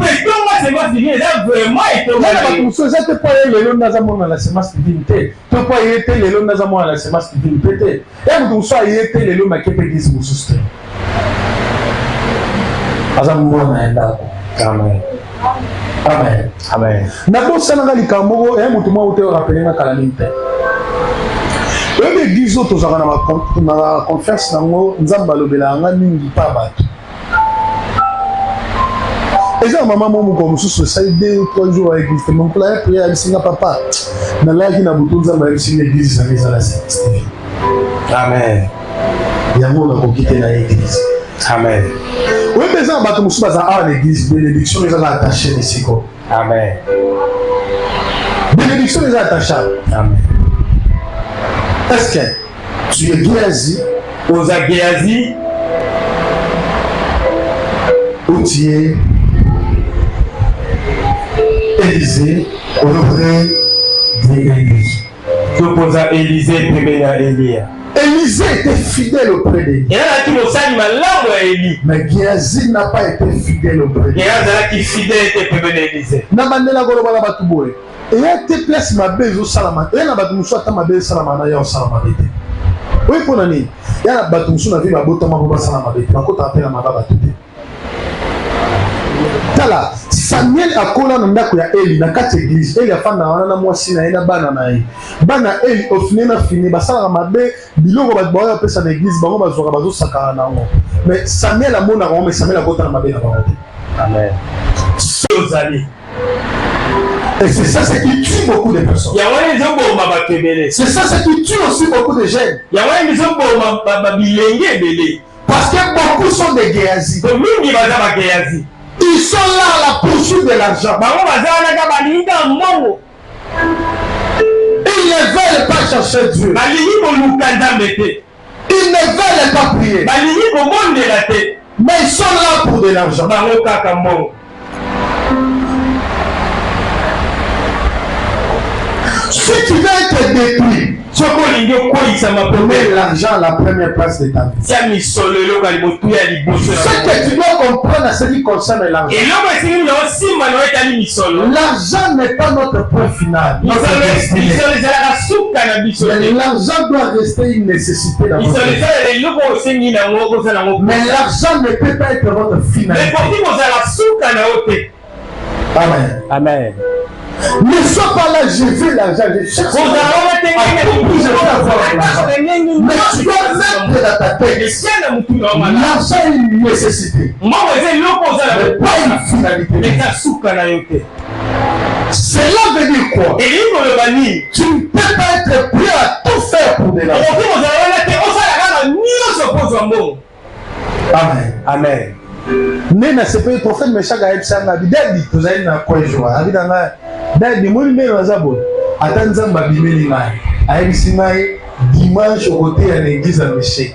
Amen. Amen. Amen. L'église autres na confiance nango nzamba lobela nga mingi pa bato. Et ça, maman, mon comme sous ça, 2 ou 3 jours à l'église. Mon père a prié à l'église, papa. Dans la vie, il y a beaucoup de gens qui ont l'église, ils ont la Saint-Steve. Amen. Il y a beaucoup de gens qui ont l'église. Amen. Oui, mais ça, on va à l'église, bénédiction, ils ont attaché les séquelles. Amen. Bénédiction, ils ont attaché. Amen. Est-ce que tu es Géasi? Aux Géasi? Ou tu es Élisée auprès d'Élie? Tu poses à Élisée, puis à Élie. Élisée était fidèle auprès d'Élie. Et là, tu me sens ma langue à Élie. Mais Géasi n'a pas été fidèle auprès d'Élie. Et là, qui fidèle était puis Élisée. Namandela golo bala batuboe. Et il te place ma bezo salama. Et na batu muso ata ma bezo salama na ya salama bete. Oui pour nani. Ya na batu muso na vi ba bota ma ba salama bete. Ba ko ta pela ma ba batuté. Tala Samuel akola na ndako ya Eli na kati église. Eli afanda wana na mwasi na ina bana na ye. Bana Eli ofine na fini basala mabe biloko ba ba pesa na église bango bazoka bazo sakana nango. Mais Samuel amona ko mais Samuel akota na mabe na bango. Amen. Sozali. Et c'est ça ce qui tue beaucoup de personnes. C'est ça ce qui tue aussi beaucoup de jeunes. Parce que beaucoup sont des Géasi. Ils sont là à la poursuite de l'argent. Ils ne veulent pas chercher Dieu. Ils ne veulent pas prier. Mais ils sont là pour de l'argent. Si tu veux être détruit, mets l'argent à la première place de ta vie. Ce que tu dois comprendre à ce qui concerne l'argent. L'argent n'est pas notre point final. Mais l'argent doit rester une nécessité dans votre vie. Mais l'argent ne peut pas être votre finalité. Amen. Amen. Ne sois pas là, je veux l'argent, je cherche l'argent. Mais tu dois mettre dans ta tête l'argent est une nécessité, mais pas une finalité. Cela veut dire quoi? Tu ne peux pas être prêt à tout faire pour de l'argent. Amen. Amen. Nena c'est pas le prophète Meshach a été sanga bidadi tozali na kwa joie abida nga dadi moni mero azabo atanza mbabimeli ngai ayebisi ngai dimanche côté ya l'église à Meshach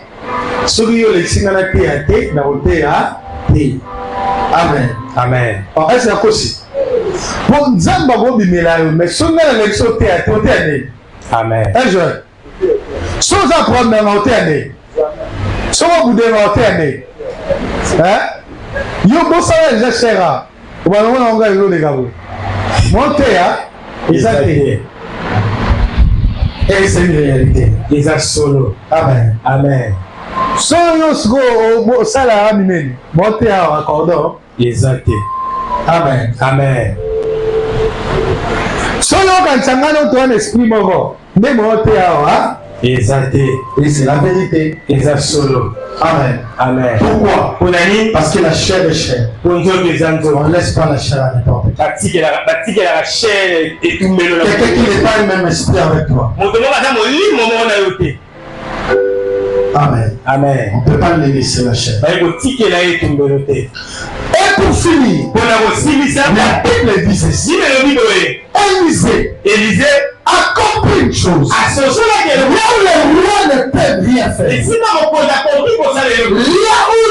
soki yo lesinga na te ya te na côté ya te. Amen. Amen. Est-ce que kosi pour nzamba go bimela yo mais songa na lection te ya te côté ya ne. Amen. Un jeune soza prendre na côté ya ne soza bude na côté ya ne. Hein? Yo bosala déjà cher. On va voir on gagne le gabo. Monter exactement. Et c'est une réalité. Exact solo. Amen. Amen. Solo go sala amine. Monter à accord. Exact. Amen. Amen. Solo quand sangano ton esprit moko. Mais monter à exact. Et c'est la vérité. Exact solo. Amen. Amen. Pourquoi? Parce que la chair est chair. On ne laisse pas la chair à n'importe qui. Quelqu'un qui n'est pas le même esprit avec toi. Amen. Amen. On ne peut pas le laisser la chair. Et pour finir, la Bible dit ceci. Élisée accomplit une chose. Là où le roi ne peut rien faire. Là où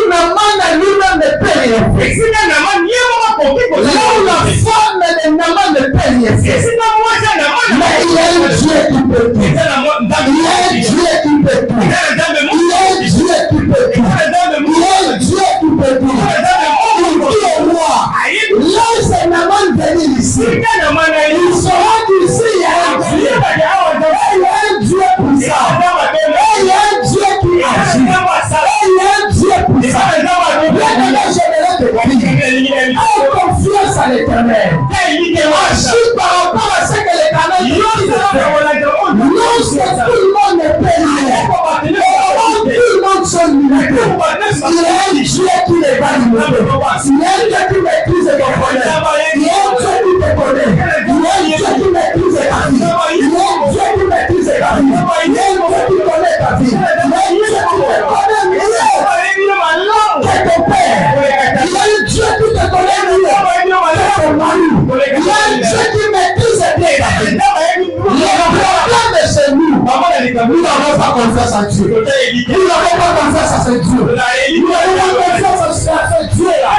Naman lui-même ne peut rien faire. Là où la femme de Naman ne peut rien faire. Mais il y a un Dieu qui peut tout. Il y a un Dieu qui peut tout. Il y a un Dieu qui peut tout. Il y a un Dieu qui peut tout. Il dit au roi, laisse Naman venir ici. Il saura qu'ici il y a un Dieu. Il y a un Dieu puissant. Il y a un Dieu qui agit. Il y a un Dieu puissant. Maintenant, j'aimerais te dire, aie confiance à l'Éternel. Agis par rapport à ce que l'Éternel dit. Lorsque tout le monde ne peut rien, tout le monde sont limités. Il y a un Dieu qui les va limiter. Il y a un Dieu qui maîtrise Nous n'avons pas confiance en Dieu. Nous n'avons pas confiance en ce Dieu. Nous n'avons pas confiance en ce Dieu-là.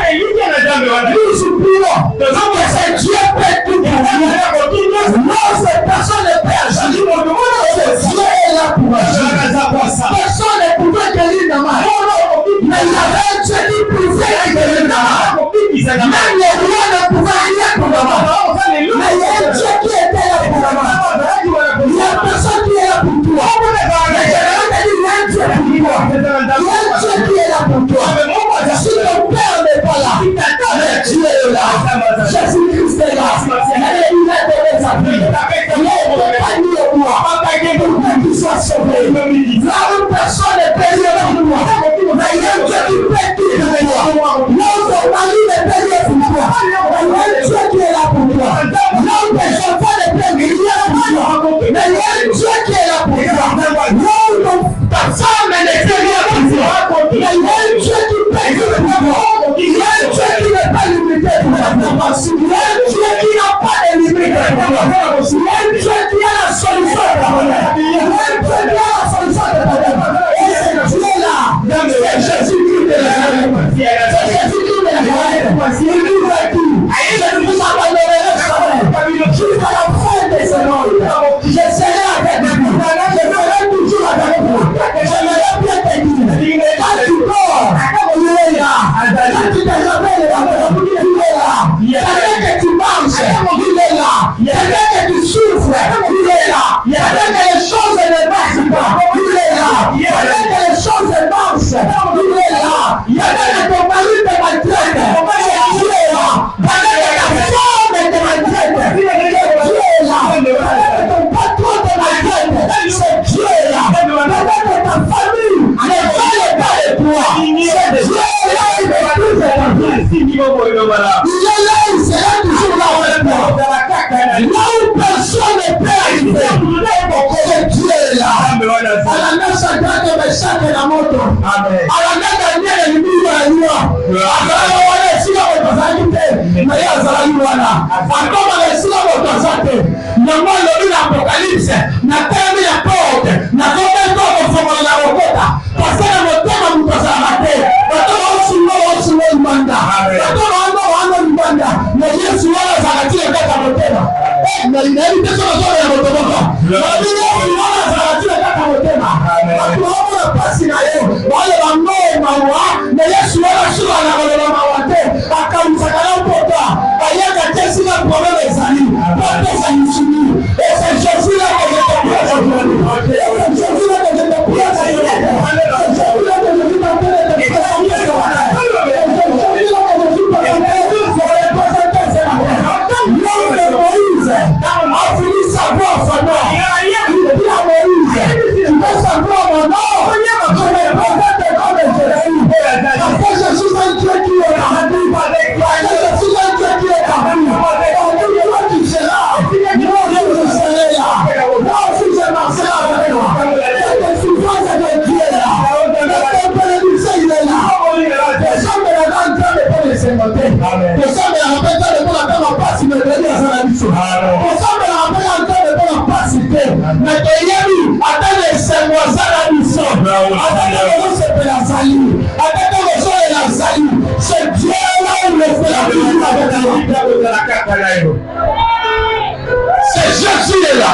Nous supplions que ce Dieu peut tout pour nous. Non, cette personne ne peut agir. Ce Dieu est là pour agir. Personne ne pouvait guérir de mal. Mais il y avait un Dieu qui pouvait guérir de mal. Même les rois ne pouvaient rien pour le mal. Mais il y a un Dieu qui était là pour le mal. Il y a personne qui est là pour toi. Mais je il y a un Dieu pour toi. Il y a un Dieu qui est là pour toi. Si ton père n'est pas là, mais Dieu est là. Jésus-Christ est là. Et il a donné sa vie. Il a épargné le roi pour que tu sois sauvé. Là où personne n'est payé pour toi, mais il y a un Dieu qui paie tout pour toi. Là où ton mari n'est payé pour toi, mais il y a un Dieu qui est là pour toi. Là où tes enfants n'est payé pour toi, mais il y a un Dieu qui est là pour toi. Là où ta femme n'est payée pour toi, mais il y a un Dieu qui paie tout pour toi. Il y a un Dieu qui n'est pas limité pour toi. Il y a un Dieu qui n'a pas de limite pour toi. Il y a un Dieu qui a la solution de ta problème. Il y a un Dieu qui a la solution de ta problème. Et ce Dieu-là, c'est Jésus-Christ de Nazareth. C'est Jésus-Christ de Nazareth. Il nous a dit, je vous abandonnerai jamais. Jusqu'à la fin de ce monde, je serai avec vous. Je serai toujours avec vous. J'aimerais bien te dire, quand tu dors, il est là. Quand tu te réveilles, il est là. Quand que tu marches, il est là. Quand que tu souffres, il est là. Quand que les choses ne marchent pas, il est là. Quand que les choses marchent, il est là. Quand que ton mari te maltraite, il est là. Quand que ta femme te maltraite, Dieu est là. Quand ton patron te maltraite, c'est Dieu est là. Quand ta famille ne veut pas de toi, c'est Dieu est là. Il est là, il sera toujours là avec toi. Là où personne ne peut arriver, c'est Dieu est là. Alanda Shadrach, Meshach na moto. Alanda Daniel libiri aliwa. Akala wale sila motazalite. Na yeye azalali wana. Akoma le sila motazate. Na mwalo bila apocalypse. Na temi ya porte. Na komento kwa la rokota. Pasana motema mutazalate. Watoto usulo imanda. Watoto wana imanda. Na Yesu wala zakatia kata motema. Na inaeli teso na zora ya motomoka. Na bila wala zakatia kata motema. Watu wana pasi na yeye. Wale wangoe maua. Na Yesu wala shula na wale mawate. Akamsakala upota. Ayaka tesi na probleme zali. Pote za yusuni. Ese Jésus là que je te prie aujourd'hui. Ese Jésus là que je te prie aujourd'hui. Ese Jésus là que je te prie Moïse a fini sa voix au fondement. Il dit à Moïse, tu veux savoir mon nom? Je me présente comme Jésus. Parce que je suis un Dieu qui est parmi. Parce que je suis un Dieu qui est parmi. Toi tu seras. Moi je serai là. Moi aussi je marcherai avec toi. Cette souffrance de Dieu est là. Cette bénédiction il est là. Les hommes de la grande terre ne peuvent les inventer. Les hommes de la grande terre ne peuvent pas si me donner à la mission. Les hommes de la grande terre ne peuvent pas citer. Mais que Yémi attend les semoisons à la mission. Attends que vous êtes la salut. Attends que vous êtes la salut. C'est Dieu là où le fait la vie avec nous. C'est Jésus est là.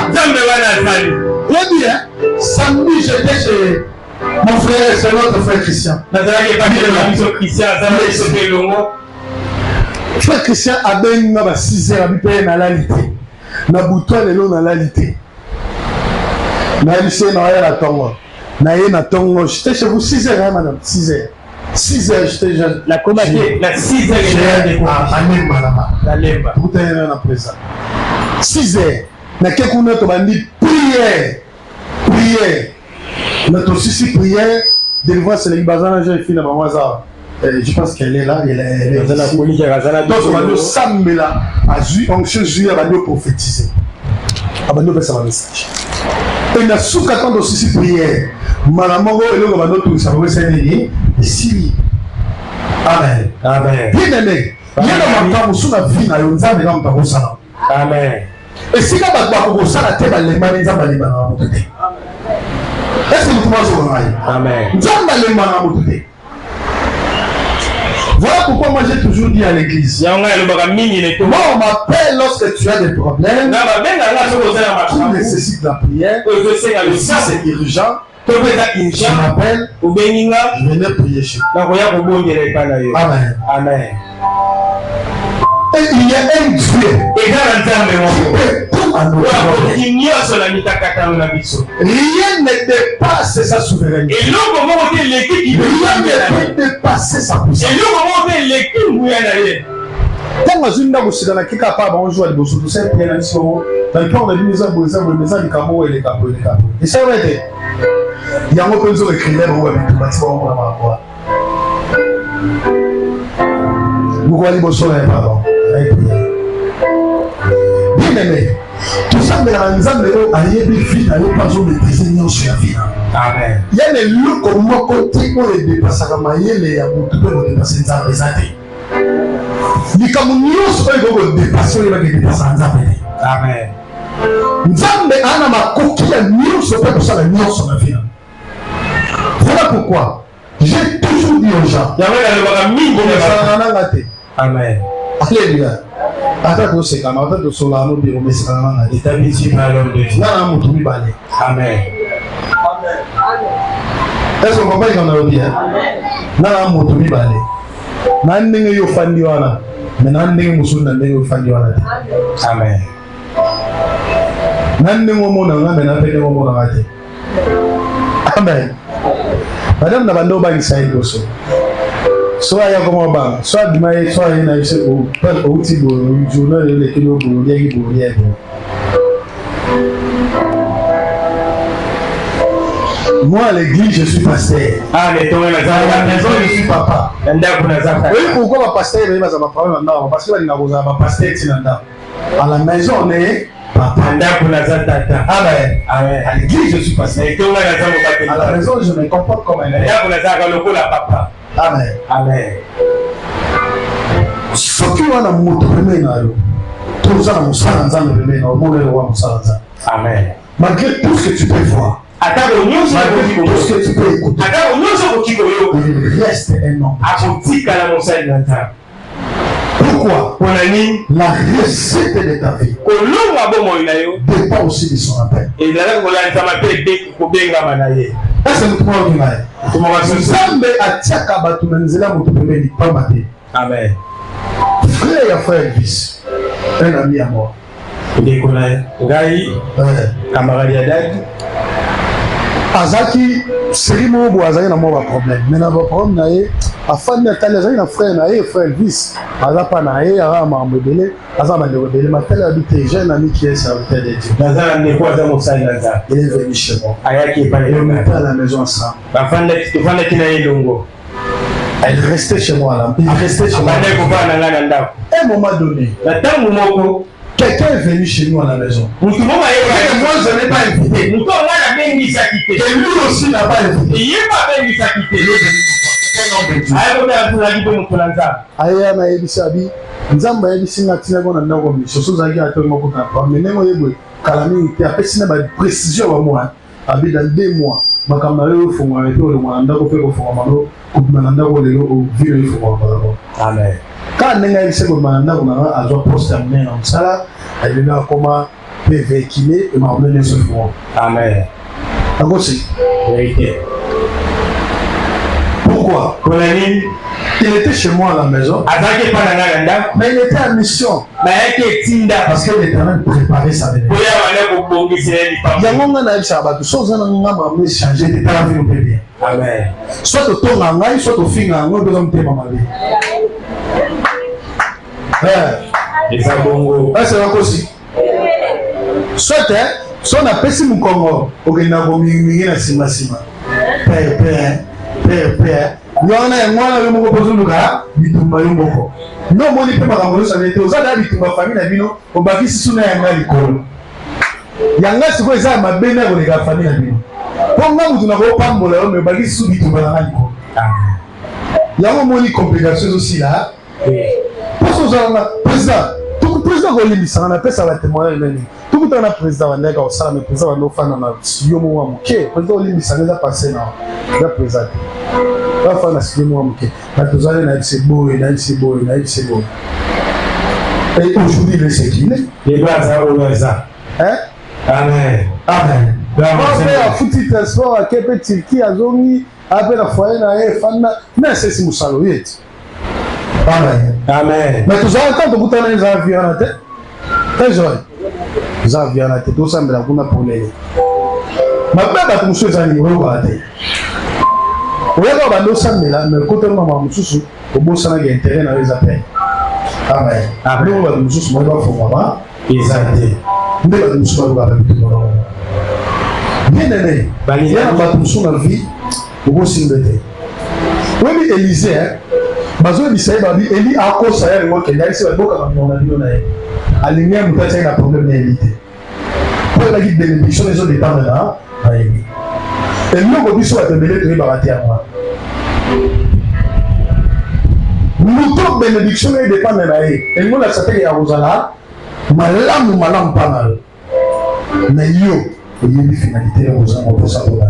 Oui, bien. Samedi, j'étais chez mon frère, c'est notre frère Christian. Frère Christian a bien 6 heures à lui na lalité. Na bouton et l'eau na lalité. Na lycée na la tongo. Na ye na tongo. J'étais chez vous 6 heures, madame. 6 heures. 6 heures, j'étais jeune. La combatté, la 6 heures, j'ai la lemba. Tout est là présent. 6 heures. Na quelqu'un qui m'a dit prière. Prière. Notre aussi prière. Délivrance, c'est les bazars, j'ai fini dans ma maison. Je pense qu'elle est là, elle est ici. Donc, on va nous samber là, on va nous prophétiser. On va nous faire un message. Et il y a sous qu'attendre aussi prière. Malamongo et le gouvernement tout ça va s'aider ici. Amen. Amen. Bien aimé. Il y a un temps où sous la vie na yonza de l'homme par ça. Amen. Et si quand on va ça la tête à l'emaner ça va les Est-ce que vous comprenez? Amen. Voilà pourquoi moi j'ai toujours dit à l'église. Moi on m'appelle lorsque tu as des problèmes. Tu nécessites la prière. Si c'est urgent, tu m'appelles. Je viens prier chez vous. Amen. Amen. Et il y a un Dieu. Rien ne dépasse sa souveraineté. Rien ne peut dépasser sa puissance. Quand on a une dame aussi dans la kika pas bon jouer de bosso tout ça bien là sur dans le plan de maison les camo et les capos et ça va être il y a un peu de écrire on va mettre bâtiment on va voir vous voyez bosso là pardon bien aimé tout ça mais la nzambe o ayebi fit aller pas au maîtriser non sur la vie. Amen. Il y a les locaux comme moi côté pour les dépasser comme mayele ya mutu pour les dépasser nzambe zate. Likamunios oyo dépasser les dépasser nzambe. Amen. Nzambe ana makoki ya nyonso pe kosala nyonso na vie. Voilà pourquoi j'ai toujours dit aux gens amen. Alléluia. Attends, c'est comme avant de solano de mais c'est vraiment la établi par l'homme de Dieu. Là, on peut parler. Amen. Est-ce qu'on comprend qu'on a dit? Là, on peut parler. Nan ndenge yo fandi wana. Mais nan ndenge musuna ndenge yo fandi wana. Amen. Nan ndenge mo na ngamba na pele mo na ngate. Amen. Madame na bando ba inside also. Soit il y a comment bang, soit il y a soit il y a au outil du journal de l'école pour les moi à l'église je suis pasteur. Ah mais toi à la maison je suis papa. Oui pourquoi ma pasteur il va ma parole maintenant parce que il n'a pas pasteur tinanda. À la maison on est papa. Amen. Amen. À l'église je suis pasteur. À la maison je me comporte comme un papa. Amen. Amen. Soki wana moto pembe na yo. Toza na musala nzambe pembe na omona yo wa musala nzambe. Amen. Malgré tout ce que tu peux voir. Malgré tout ce que tu peux écouter. Il reste un homme. Pourquoi? La recette de ta vie dépend aussi de son appel. Est-ce que nous pouvons dire Nzambe atiaka bato na nzela moto pembeni pamba te. Amen. Frère ya frère Elvis, un ami à moi. Camarade Yadag. Azaki seri mo bo azaki na mo ba problème. Mais na ba problème na ye afandi atali azaki na frère na ye frère Elvis. Azapa na ye ara ma mbele, azaba de rebelle ma telle habité jeune ami qui est serviteur de Dieu. Nazara ne quoi dans mon salle Nazara. Il est venu chez moi. Ayaki pas on était à la maison ensemble. Elle restait chez moi là. Il restait chez moi. À un moment donné, quelqu'un est venu chez nous à la maison. Moi, je n'ai pas invité. Et lui aussi n'a pas invité. Il n'est pas venu s'acquitter. Aya na ebisabi nzamba ebisinga tinako na ndako misoso zaki atongo ko kapa menemo yebwe kalami te apesina ba précision ba moi abi dans 2 mois makamala yo fungwa eto le mwana ndako pe ko fungwa mano kubana ndako lelo o vile yo fungwa ba. Amen. Quand nenga iseko manda ko na azo poster mena msala ayina koma pe véhiculer et m'a mené ce fond. Amen. Agosi vérité. Pourquoi? Il était chez moi à la maison. Mais il était en mission. Parce qu'il était en train de préparer sa vie. Il y a un moment où il y a des choses qui ont changé. Amen. Soit au ton en soit au fin en c'est un aussi. Soit on a pété mon Congo. On a mis un sima. Père. Yona mwana yo moko pozuluka bitumba yo moko. No moni pe makambo sa nete ozala bitumba famille na bino obakisi suna yanga likolo. Yanga siko eza mabena ko leka famille na bino. Ponga mutu na ko pambola yo me bakisi su bitumba na likolo. Yango moni complications aussi là. Parce que ozala président tout président Olimbisa na pesa va témoigner nani. Tout le temps na président va ndeka osala mais président va no fana na studio mo wa muke. Président Olimbisa neza passer na. Na président. Va fana studio mo wa muke. Na tozale na Tseboy, na Tseboy, na Tseboy. Et aujourd'hui le c'est qui? Les bras au Gaza. Hein? Amen. Amen. On fait un foutu transport à Kepe Turquie à Zongi, après la foyer na fana. Mais c'est si musaloyet. Amen. Amen. Mais tout ça, quand tu as les avions à la tête, très joli. Les avions à la tête, tout ça, mais la boule pour les. Ma père a touché les animaux à la tête. Vous voyez, on a ça, mais là, mais quand on a un sous, au bout, ça n'a pas intérêt dans les appels. Amen. Après, on va nous sous, moi, il faut voir. Ils ont été. Nous devons nous souvenir de tout le monde. Bien aimé, il y a un bâton sur la vie, au bout, c'est une bête. Oui, mais Élisée, hein. Bazo bisai babi Eli ako saya le moke ndali se boka ba mona bino na ye alingia mutacha ina problème na elite pour la guide bénédiction les autres dépendent là na Eli et nous go biso atembele to ba batia moi nous bénédiction les dépend na ye et nous la satelle ya rozala malamu panal mais yo il y a une finalité aux gens pour ça pour là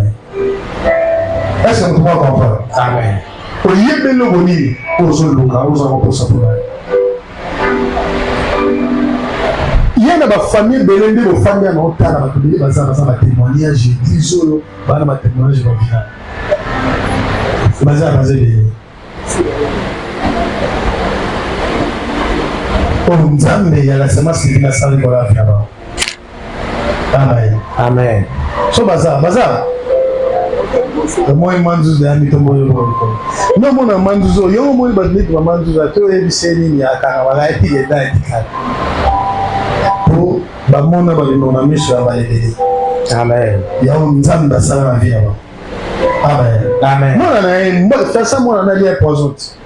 est-ce que vous pouvez comprendre? Amen. Oyebe logo nini ozoluka ozakoposa mpona ye na bafamille ebele nde bofandi yana otala bato bele baza batémoignage église oyo baa na batémoignage babina baza ebele oyo nzambe yala masili nasali kolafia bao. Amen. Amen. So baza moi manduzo ya mitombo yo ko no mona manduzo yo mo ba nit ba manduzo to e biseni ni aka wala epige dai tika po ba mona ba no na misha ba ele. Amen. Ya nzamba sala na via ba. Amen. Amen. Mona na mbo fasa mona na lia pozot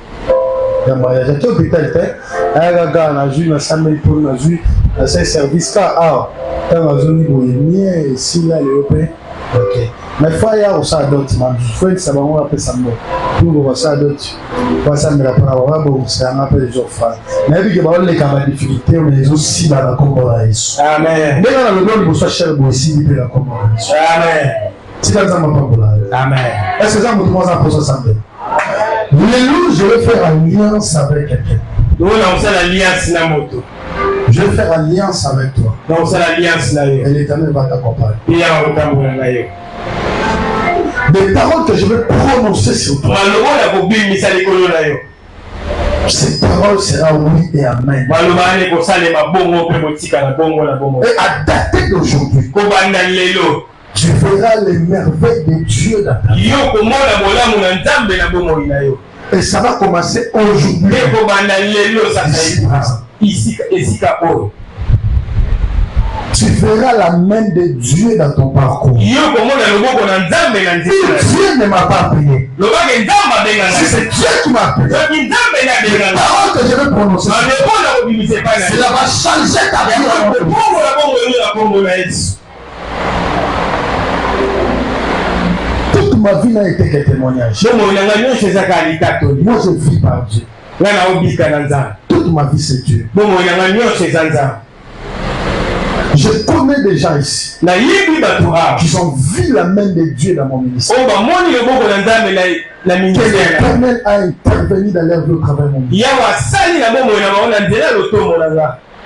ya maya ja to pital te aga ga na ju na samel pour na ju na sai service ka ta na zoni bo ni si la le ope. OK. Mais fire au ça d'autres man faut ça va on appeler ça mot pour ça d'autres pas ça me la parole bon c'est un appel de joffre mais puis que ba les cas de difficulté mais aussi dans la communauté. Amen. Mais dans le monde pour ça cher aussi de la communauté. Amen. C'est comme ça mon papa. Amen. Est-ce que ça me demande pour ça samedi? Le je vais faire alliance avec quelqu'un. Nous on fait l'alliance na moto. Je vais faire alliance avec toi. Donc c'est l'alliance là. Et l'Éternel va t'accompagner. Il y a autant de là. Des paroles que je vais prononcer sur toi. Ces paroles seront oui et amen. Et à dater d'aujourd'hui, tu verras les merveilles de Dieu dans ta vie. Et ça va commencer aujourd'hui. Ici, tu verras la main de Dieu dans ton parcours. Dieu ne m'a pas payé. Si c'est Dieu qui m'a payé, les paroles que je vais prononcer, cela va changer ta vie. Toute ma vie n'a été que témoignage. Moi je vis par Dieu. Toute ma vie c'est Dieu. Je connais des gens ici qui ont vu la main de Dieu dans mon ministère. Que l'Éternel a intervenu dans leur vie au travers de mon ministère.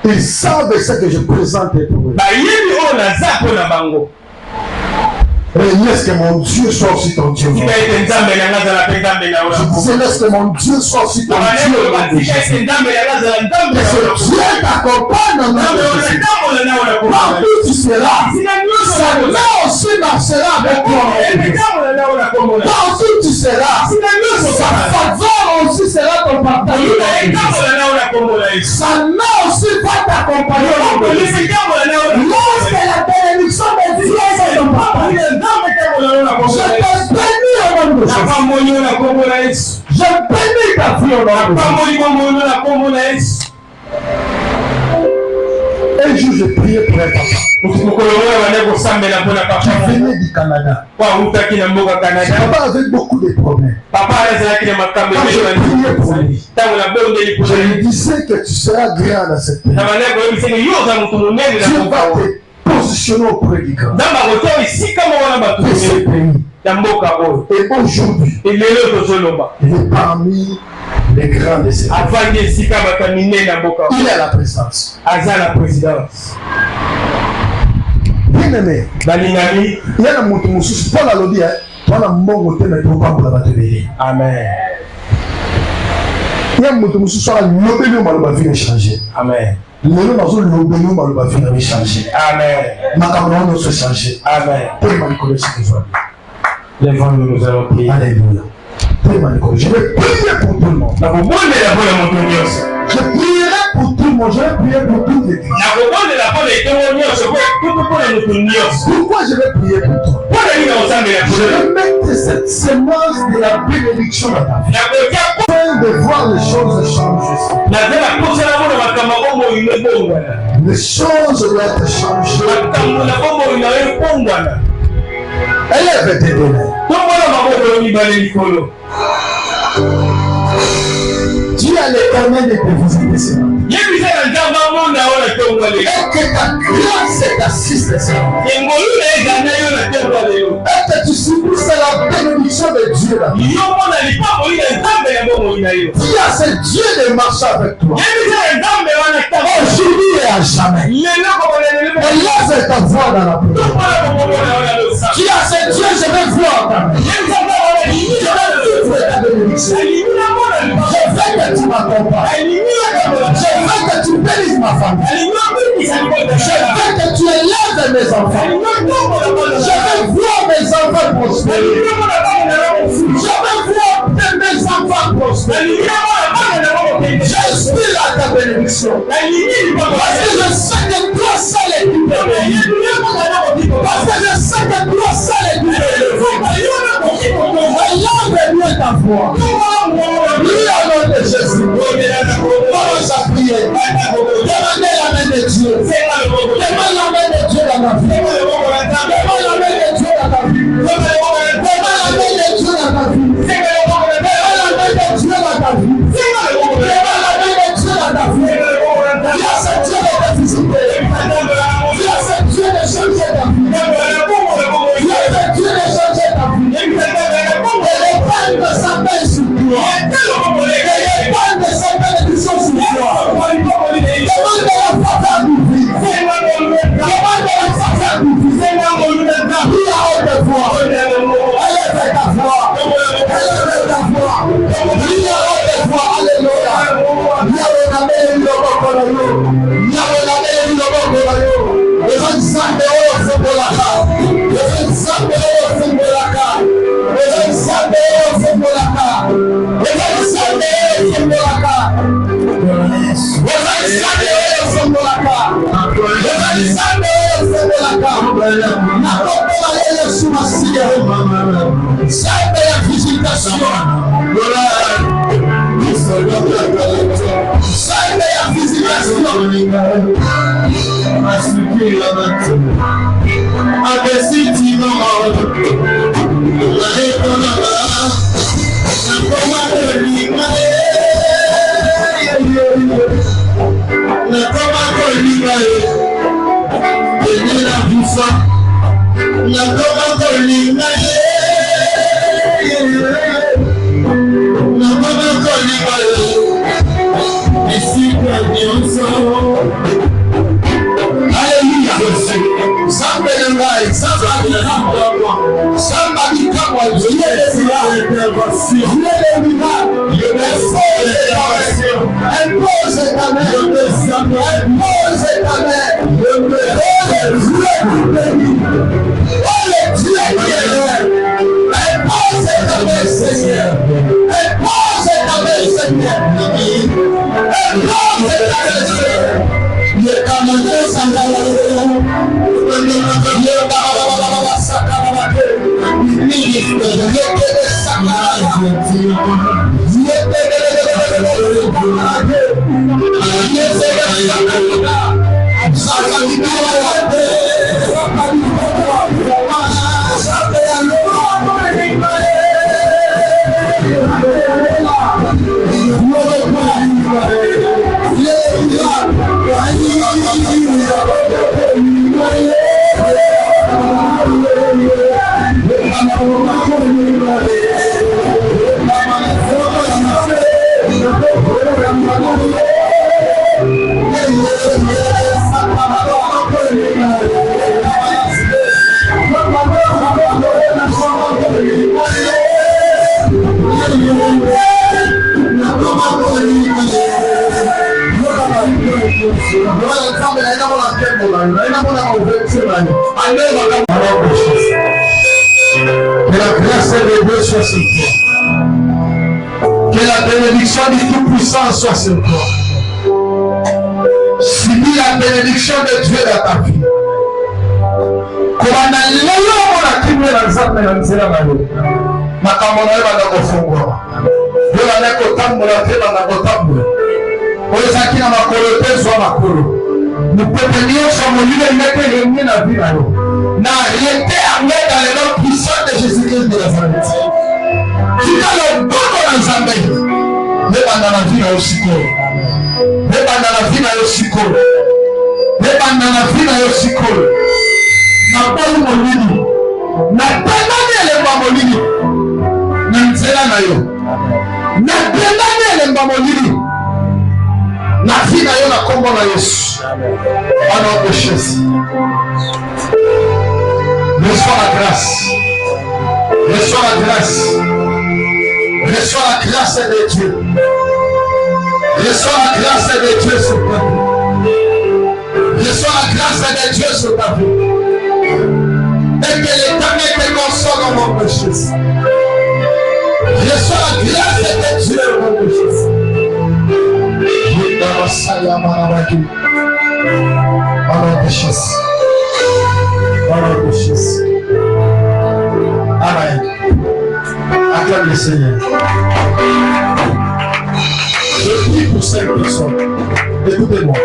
Ils savent ce que je présente pour eux. Laisse que mon Dieu soit aussi ton Dieu. Je disais, laisse que mon Dieu soit aussi ton Dieu. Que ce Dieu t'accompagne dans notre vie. Partout tu seras. Sa main aussi marchera avec toi. Partout tu seras. Sa faveur aussi sera ton partage. Sa main aussi va t'accompagner. Lorsque la bénédiction de Dieu est ton partage. Je te bénis au nom de Jésus. Je bénis ta vie au nom de Jésus. Et Un jour, j'ai prié pour un papa qui venait du Canada. Ce papa avait beaucoup de problèmes. Quand je priais pour lui, je lui disais que tu seras grand dans cette pays. Dieu va te positionner auprès du grand. De ce pays. Et aujourd'hui, il est parmi les grands de ce pays. Il est à la présidence. Bien aimé, il y a un mot qui Paul a dit, amen. Il y a un mot qui m'a changer. Amen. Le nom de m'a changer. Amen. Ma camarade se changer. Amen. Lève-nous, nous allons prier. Alléluia. Je vais prier pour tout le monde. Je prierai pour tout le monde. Je vais prier pour toute l'église. Pourquoi je vais prier pour toi? Je vais mettre cette semence de la bénédiction dans ta vie. Afin de voir les choses changer. Les choses doivent être changées. Élève tes données. Dieu a l'éternel de te visiter ce matin. Et que ta grâce t'assiste ce matin. Et que tu subisses la bénédiction de Dieu là. Dis à ce Dieu de marcher avec toi. Aujourd'hui et à jamais. Et laisse ta voix dans la prière. Dis à ce Dieu, je vais voir ta main. Je veux ta bénédiction. Je veux que tu m'accompagnes. Je veux que tu bénisses ma famille. Je veux que tu élèves mes enfants. Je veux voir mes enfants prospérer. Je veux voir mes enfants prospérer. J'inspire à ta bénédiction. Parce que je sais que toi seul est tout permis. Parce que je sais que toi seul est tout permis. Élève-moi ta voix. Prie au nom de Jésus. Commence à prier. Demandez la main de Dieu. Demande la main de Dieu dans ma vie. Demande la main de Dieu dans ta vie. Demande la main de Dieu dans ta vie. Demande la main de Dieu dans ta vie. Demande la main de Dieu dans ta vie. Dis à ce Dieu de te visiter. Dis à ce Dieu de changer ta vie. Dis à ce Dieu de changer ta vie. Et les palmes de sa main sur toi. Et les palmes de sa bénédiction sur toi. Demande la faveur du vie. Demande la faveur du vie. Prie à haute voix. Élève ta voix. Élève ta voix. Prie à haute voix. Alléluia. Que la grâce de Dieu soit sur toi. Que la bénédiction du Tout-Puissant soit sur toi. Subis la bénédiction de Dieu dans ta vie. Comme nous pouvons sur mon lieu et mettre les miens dans la vie. N'arrêtez à mettre dans les noms puissants de Jésus-Christ de Nazareth. Tu as le bon dans Zambé. Mais dans la vie, il y a aussi quoi. Mais dans la vie, il y a aussi quoi. Mais dans la vie, il y a aussi quoi. N'a pas eu mon lit. N'a pas donné les mamolini. N'a pas eu. N'a pas donné les mamolini. La vie n'a pas comme on a Jésus. Alors, Jésus. Reçois la grâce. Reçois la grâce. Reçois la grâce de Dieu. Reçois la grâce de Dieu sur ta vie. Reçois la grâce de Dieu sur ta vie. Et que l'Éternel te console au nom de Jésus. Reçois la grâce de Dieu au nom de Jésus. Amen. Acclame le Seigneur. Je prie pour cette personne. Écoutez-moi.